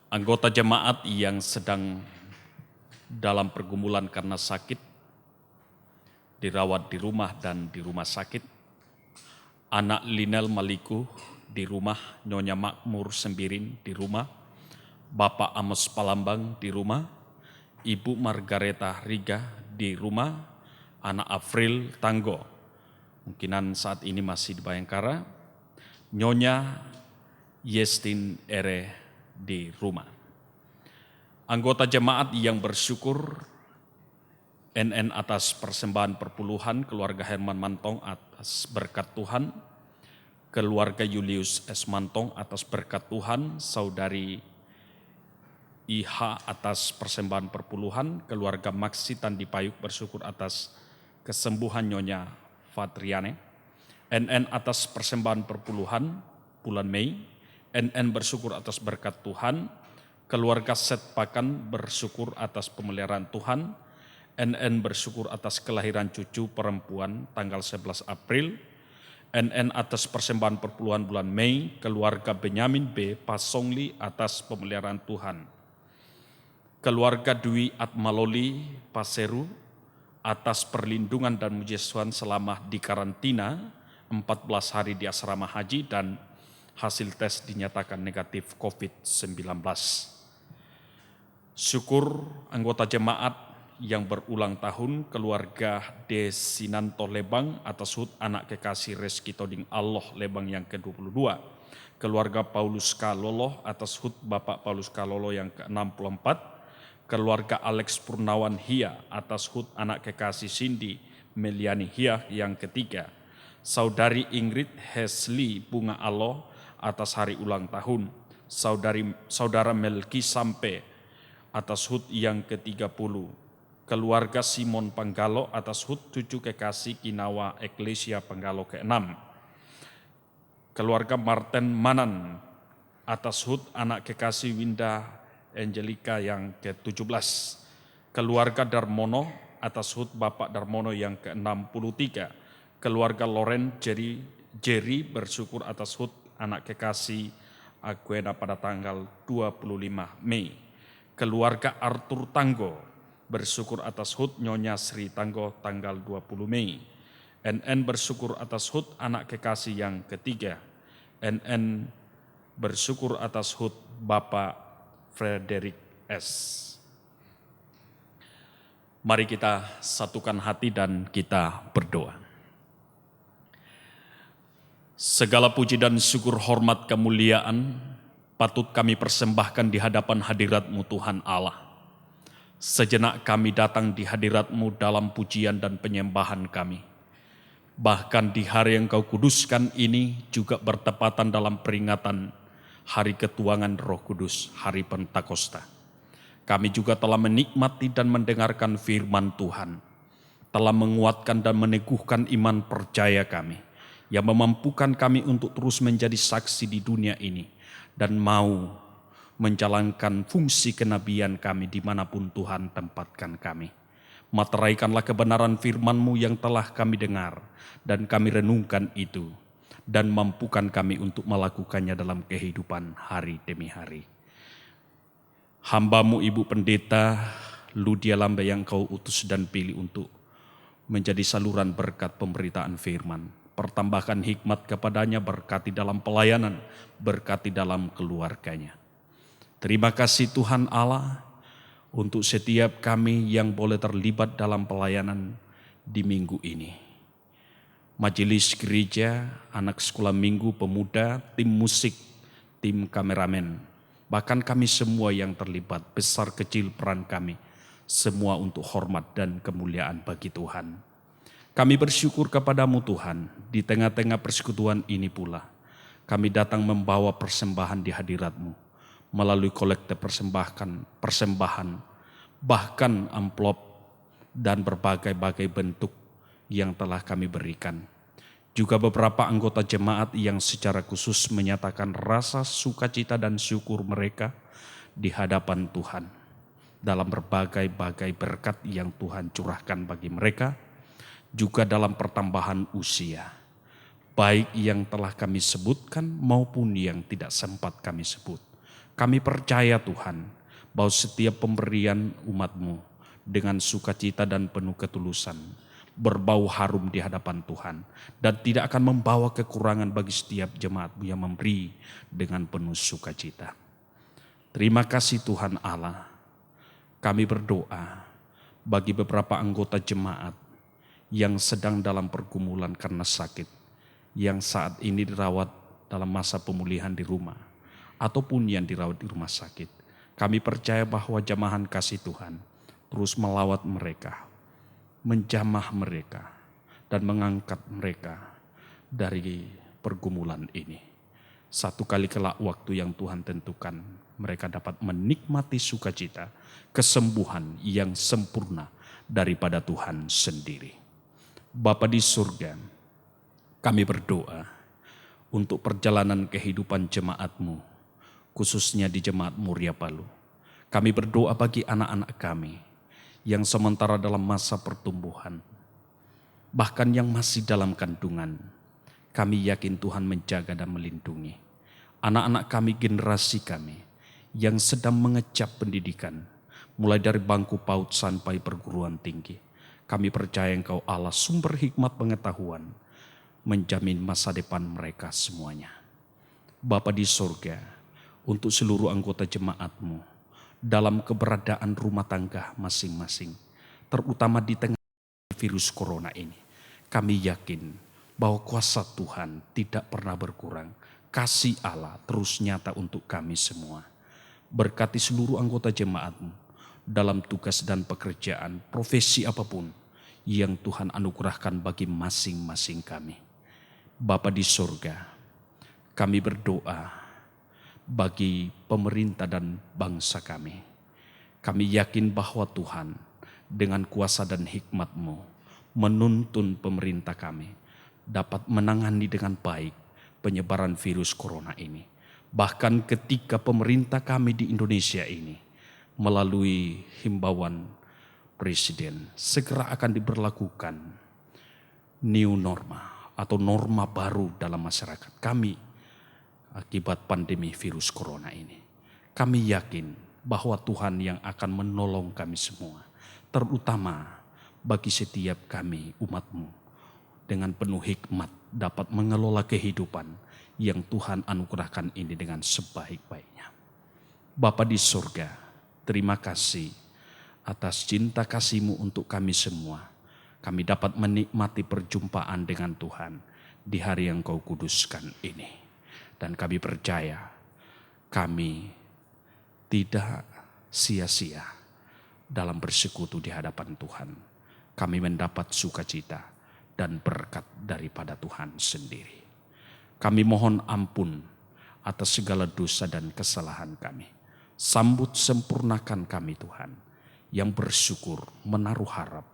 Anggota jemaat yang sedang dalam pergumulan karena sakit, dirawat di rumah dan di rumah sakit. Anak Linel Maliku di rumah, Nyonya Makmur Sembirin di rumah, Bapak Amos Palambang di rumah, Ibu Margareta Riga di rumah, anak April Tanggo, mungkinan saat ini masih di Bayangkara, Nyonya Yestin Ere di rumah. Anggota jemaat yang bersyukur, NN atas persembahan perpuluhan, keluarga Herman Mantong atas berkat Tuhan, keluarga Julius S. Mantong atas berkat Tuhan, saudari IH atas persembahan perpuluhan, keluarga Maksitan di Payuk bersyukur atas kesembuhan Nyonya Fatriane, NN atas persembahan perpuluhan bulan Mei, NN bersyukur atas berkat Tuhan, keluarga Setpakan bersyukur atas pemeliharaan Tuhan, NN bersyukur atas kelahiran cucu perempuan tanggal 11 April, NN atas persembahan perpuluhan bulan Mei, keluarga Benyamin B. Pasongli atas pemeliharaan Tuhan. Keluarga Dwi Atmaloli Paseru atas perlindungan dan mujizat selama di karantina 14 hari di asrama haji dan hasil tes dinyatakan negatif COVID-19. Syukur anggota jemaat yang berulang tahun, keluarga Desinanto Lebang atas hut anak kekasih Reski Toding Allah Lebang yang ke-22, keluarga Paulus Kalolo atas hut Bapak Paulus Kalolo yang ke-64, keluarga Alex Purnawan Hia atas hut anak kekasih Cindy Meliani Hia yang ketiga, saudari Ingrid Hesli Bunga Alo atas hari ulang tahun, saudara Melki Sampe atas hut yang ke-30, keluarga Simon Panggalo atas hut cucu kekasih Kinawa Eklesia Panggalo ke-6, keluarga Martin Manan atas hut anak kekasih Winda Angelica yang ke-17, keluarga Darmono atas hut Bapak Darmono yang ke-63, keluarga Loren Jerry bersyukur atas hut anak kekasih Aguena pada tanggal 25 Mei, keluarga Arthur Tanggo bersyukur atas hut Nyonya Sri Tanggo tanggal 20 Mei. NN bersyukur atas hut anak kekasih yang ketiga. NN bersyukur atas hut Bapak Frederick S. Mari kita satukan hati dan kita berdoa. Segala puji dan syukur, hormat, kemuliaan patut kami persembahkan di hadapan hadirat-Mu Tuhan Allah. Sejenak kami datang di hadirat-Mu dalam pujian dan penyembahan kami. Bahkan di hari yang Kau kuduskan ini juga bertepatan dalam peringatan Hari Ketuangan Roh Kudus, Hari Pentakosta. Kami juga telah menikmati dan mendengarkan firman Tuhan, telah menguatkan dan meneguhkan iman percaya kami, yang memampukan kami untuk terus menjadi saksi di dunia ini dan mau menjalankan fungsi kenabian kami dimanapun Tuhan tempatkan kami. Materaikanlah kebenaran firman-Mu yang telah kami dengar dan kami renungkan itu, dan mampukan kami untuk melakukannya dalam kehidupan hari demi hari. Hamba-Mu Ibu Pendeta Ludia Lambe yang Kau utus dan pilih untuk menjadi saluran berkat pemberitaan firman. Pertambahkan hikmat kepadanya, berkati dalam pelayanan, berkati dalam keluarganya. Terima kasih Tuhan Allah untuk setiap kami yang boleh terlibat dalam pelayanan di minggu ini. Majelis gereja, anak sekolah minggu, pemuda, tim musik, tim kameramen, bahkan kami semua yang terlibat, besar kecil peran kami, semua untuk hormat dan kemuliaan bagi Tuhan. Kami bersyukur kepadamu Tuhan, di tengah-tengah persekutuan ini pula, kami datang membawa persembahan di hadirat-Mu. Melalui kolekte persembahan, bahkan amplop dan berbagai-bagai bentuk yang telah kami berikan. Juga beberapa anggota jemaat yang secara khusus menyatakan rasa sukacita dan syukur mereka di hadapan Tuhan dalam berbagai-bagai berkat yang Tuhan curahkan bagi mereka, juga dalam pertambahan usia, baik yang telah kami sebutkan maupun yang tidak sempat kami sebut. Kami percaya Tuhan bahwa setiap pemberian umat-Mu dengan sukacita dan penuh ketulusan berbau harum di hadapan Tuhan dan tidak akan membawa kekurangan bagi setiap jemaat-Mu yang memberi dengan penuh sukacita. Terima kasih Tuhan Allah. Kami berdoa bagi beberapa anggota jemaat yang sedang dalam pergumulan karena sakit, yang saat ini dirawat dalam masa pemulihan di rumah ataupun yang dirawat di rumah sakit. Kami percaya bahwa jamahan kasih Tuhan terus melawat mereka, menjamah mereka, dan mengangkat mereka dari pergumulan ini. Satu kali kelak waktu yang Tuhan tentukan, mereka dapat menikmati sukacita, kesembuhan yang sempurna daripada Tuhan sendiri. Bapa di surga, kami berdoa untuk perjalanan kehidupan jemaat-Mu, khususnya di Jemaat Muria Palu. Kami berdoa bagi anak-anak kami yang sementara dalam masa pertumbuhan, bahkan yang masih dalam kandungan. Kami yakin Tuhan menjaga dan melindungi anak-anak kami, generasi kami yang sedang mengecap pendidikan, mulai dari bangku PAUD sampai perguruan tinggi. Kami percaya Engkau Allah sumber hikmat pengetahuan, menjamin masa depan mereka semuanya. Bapa di surga, untuk seluruh anggota jemaat-Mu dalam keberadaan rumah tangga masing-masing, terutama di tengah virus corona ini, kami yakin bahwa kuasa Tuhan tidak pernah berkurang. Kasih Allah terus nyata untuk kami semua. Berkati seluruh anggota jemaat-Mu dalam tugas dan pekerjaan, profesi apapun yang Tuhan anugerahkan bagi masing-masing kami. Bapa di surga, kami berdoa bagi pemerintah dan bangsa kami. Kami yakin bahwa Tuhan dengan kuasa dan hikmat-Mu menuntun pemerintah kami dapat menangani dengan baik penyebaran virus corona ini. Bahkan ketika pemerintah kami di Indonesia ini melalui himbauan Presiden segera akan diberlakukan new norma atau norma baru dalam masyarakat kami akibat pandemi virus corona ini. Kami yakin bahwa Tuhan yang akan menolong kami semua, terutama bagi setiap kami umat-Mu, dengan penuh hikmat dapat mengelola kehidupan yang Tuhan anugerahkan ini dengan sebaik-baiknya. Bapa di surga, terima kasih atas cinta kasih-Mu untuk kami semua. Kami dapat menikmati perjumpaan dengan Tuhan di hari yang Kau kuduskan ini. Dan kami percaya kami tidak sia-sia dalam bersekutu di hadapan Tuhan. Kami mendapat sukacita dan berkat daripada Tuhan sendiri. Kami mohon ampun atas segala dosa dan kesalahan kami. Sambut sempurnakan kami Tuhan, yang bersyukur menaruh harap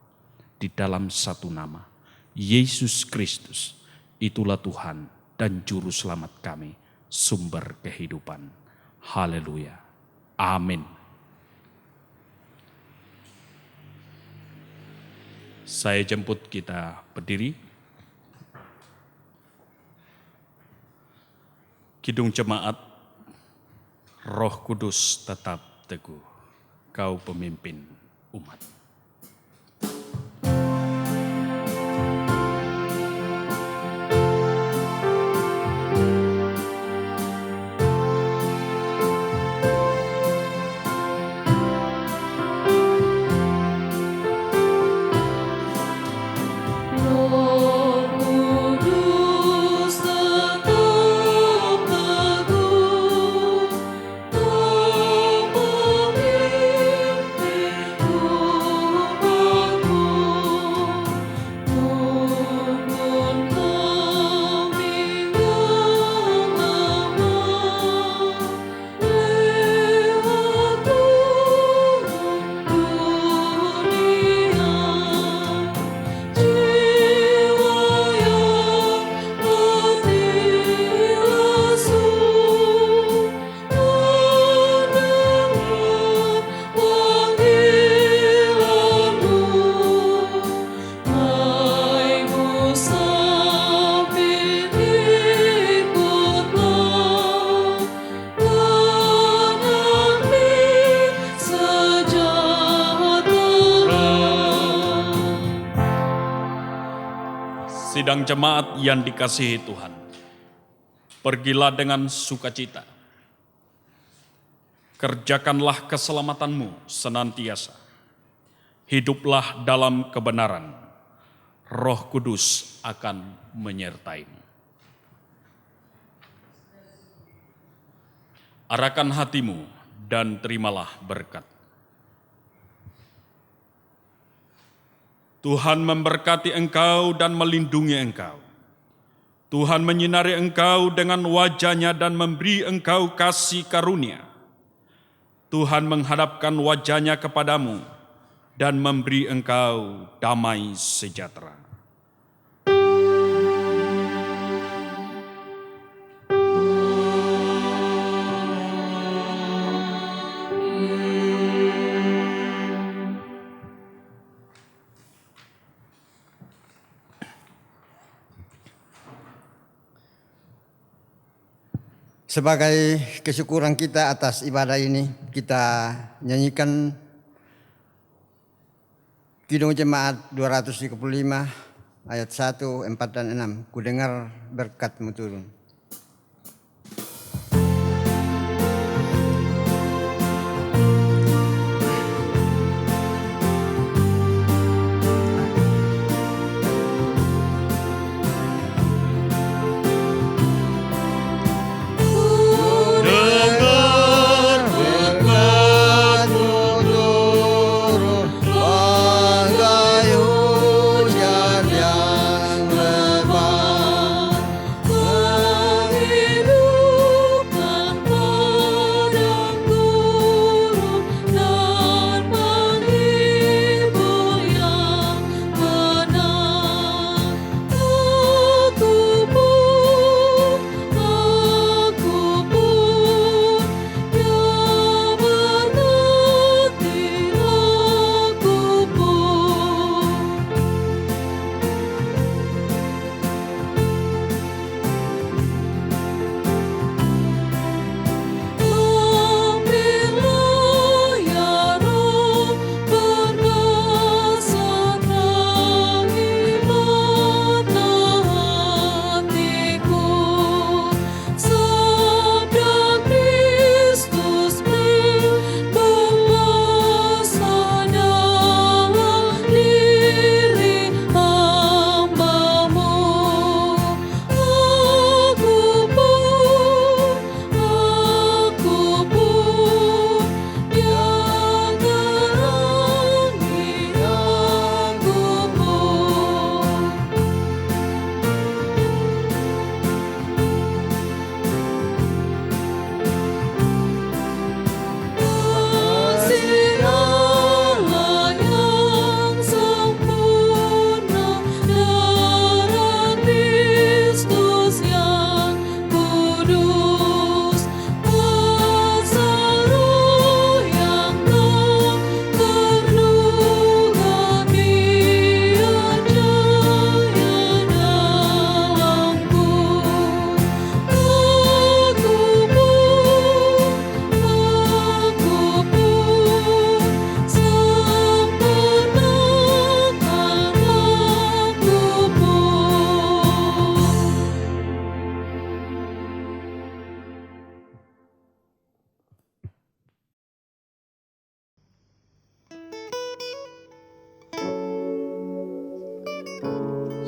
di dalam satu nama, Yesus Kristus. Itulah Tuhan dan Juru Selamat kami, sumber kehidupan. Haleluya. Amin. Saya jemput kita berdiri. Kidung Jemaat, Roh Kudus tetap teguh, Kau pemimpin umat. Kau pemimpinku sidang jemaat yang dikasihi Tuhan, pergilah dengan sukacita. Kerjakanlah keselamatanmu senantiasa. Hiduplah dalam kebenaran. Roh Kudus akan menyertaimu. Arahkan hatimu dan terimalah berkat. Tuhan memberkati engkau dan melindungi engkau. Tuhan menyinari engkau dengan wajah-Nya dan memberi engkau kasih karunia. Tuhan menghadapkan wajah-Nya kepadamu dan memberi engkau damai sejahtera. Sebagai kesyukuran kita atas ibadah ini, kita nyanyikan Kidung Jemaat 235 ayat 1, 4, dan 6. Ku dengar berkat-Mu turun.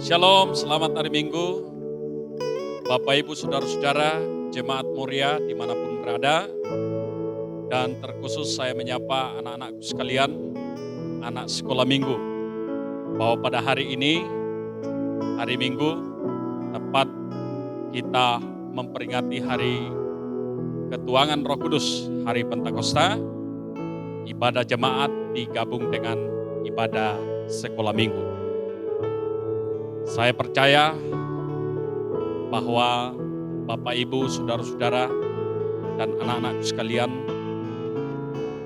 Shalom, selamat hari Minggu. Bapak, Ibu, Saudara-saudara, Jemaat Moria dimanapun berada. Dan terkhusus saya menyapa anak-anakku sekalian, anak sekolah minggu. Bahwa pada hari ini, hari Minggu, tepat kita memperingati hari ketuangan Roh Kudus, hari Pentakosta. Ibadah jemaat digabung dengan ibadah sekolah minggu. Saya percaya bahwa Bapak, Ibu, Saudara-saudara, dan anak-anak sekalian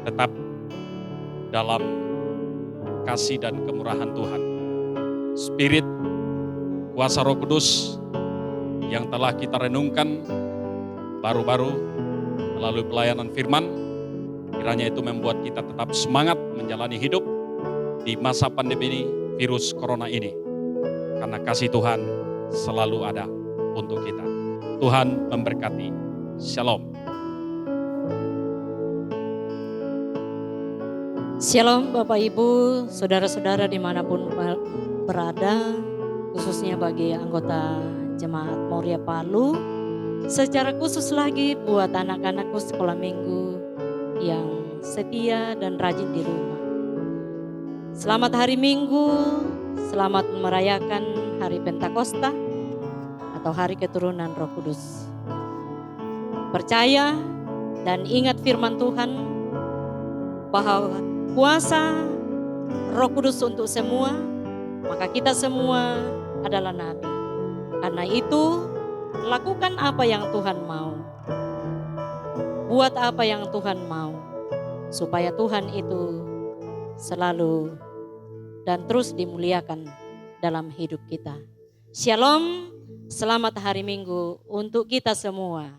tetap dalam kasih dan kemurahan Tuhan. Spirit, kuasa Roh Kudus yang telah kita renungkan baru-baru melalui pelayanan firman, kiranya itu membuat kita tetap semangat menjalani hidup di masa pandemi ini, virus corona ini. Karena kasih Tuhan selalu ada untuk kita. Tuhan memberkati. Shalom. Shalom Bapak Ibu, saudara-saudara dimanapun berada, khususnya bagi anggota Jemaat Moria Palu, secara khusus lagi buat anak-anakku sekolah minggu yang setia dan rajin di rumah. Selamat hari Minggu, selamat merayakan hari Pentakosta atau hari keturunan Roh Kudus. Percaya dan ingat firman Tuhan bahwa kuasa Roh Kudus untuk semua, maka kita semua adalah nabi. Karena itu, lakukan apa yang Tuhan mau. Buat apa yang Tuhan mau. Supaya Tuhan itu selalu dan terus dimuliakan dalam hidup kita. Shalom, selamat hari Minggu untuk kita semua.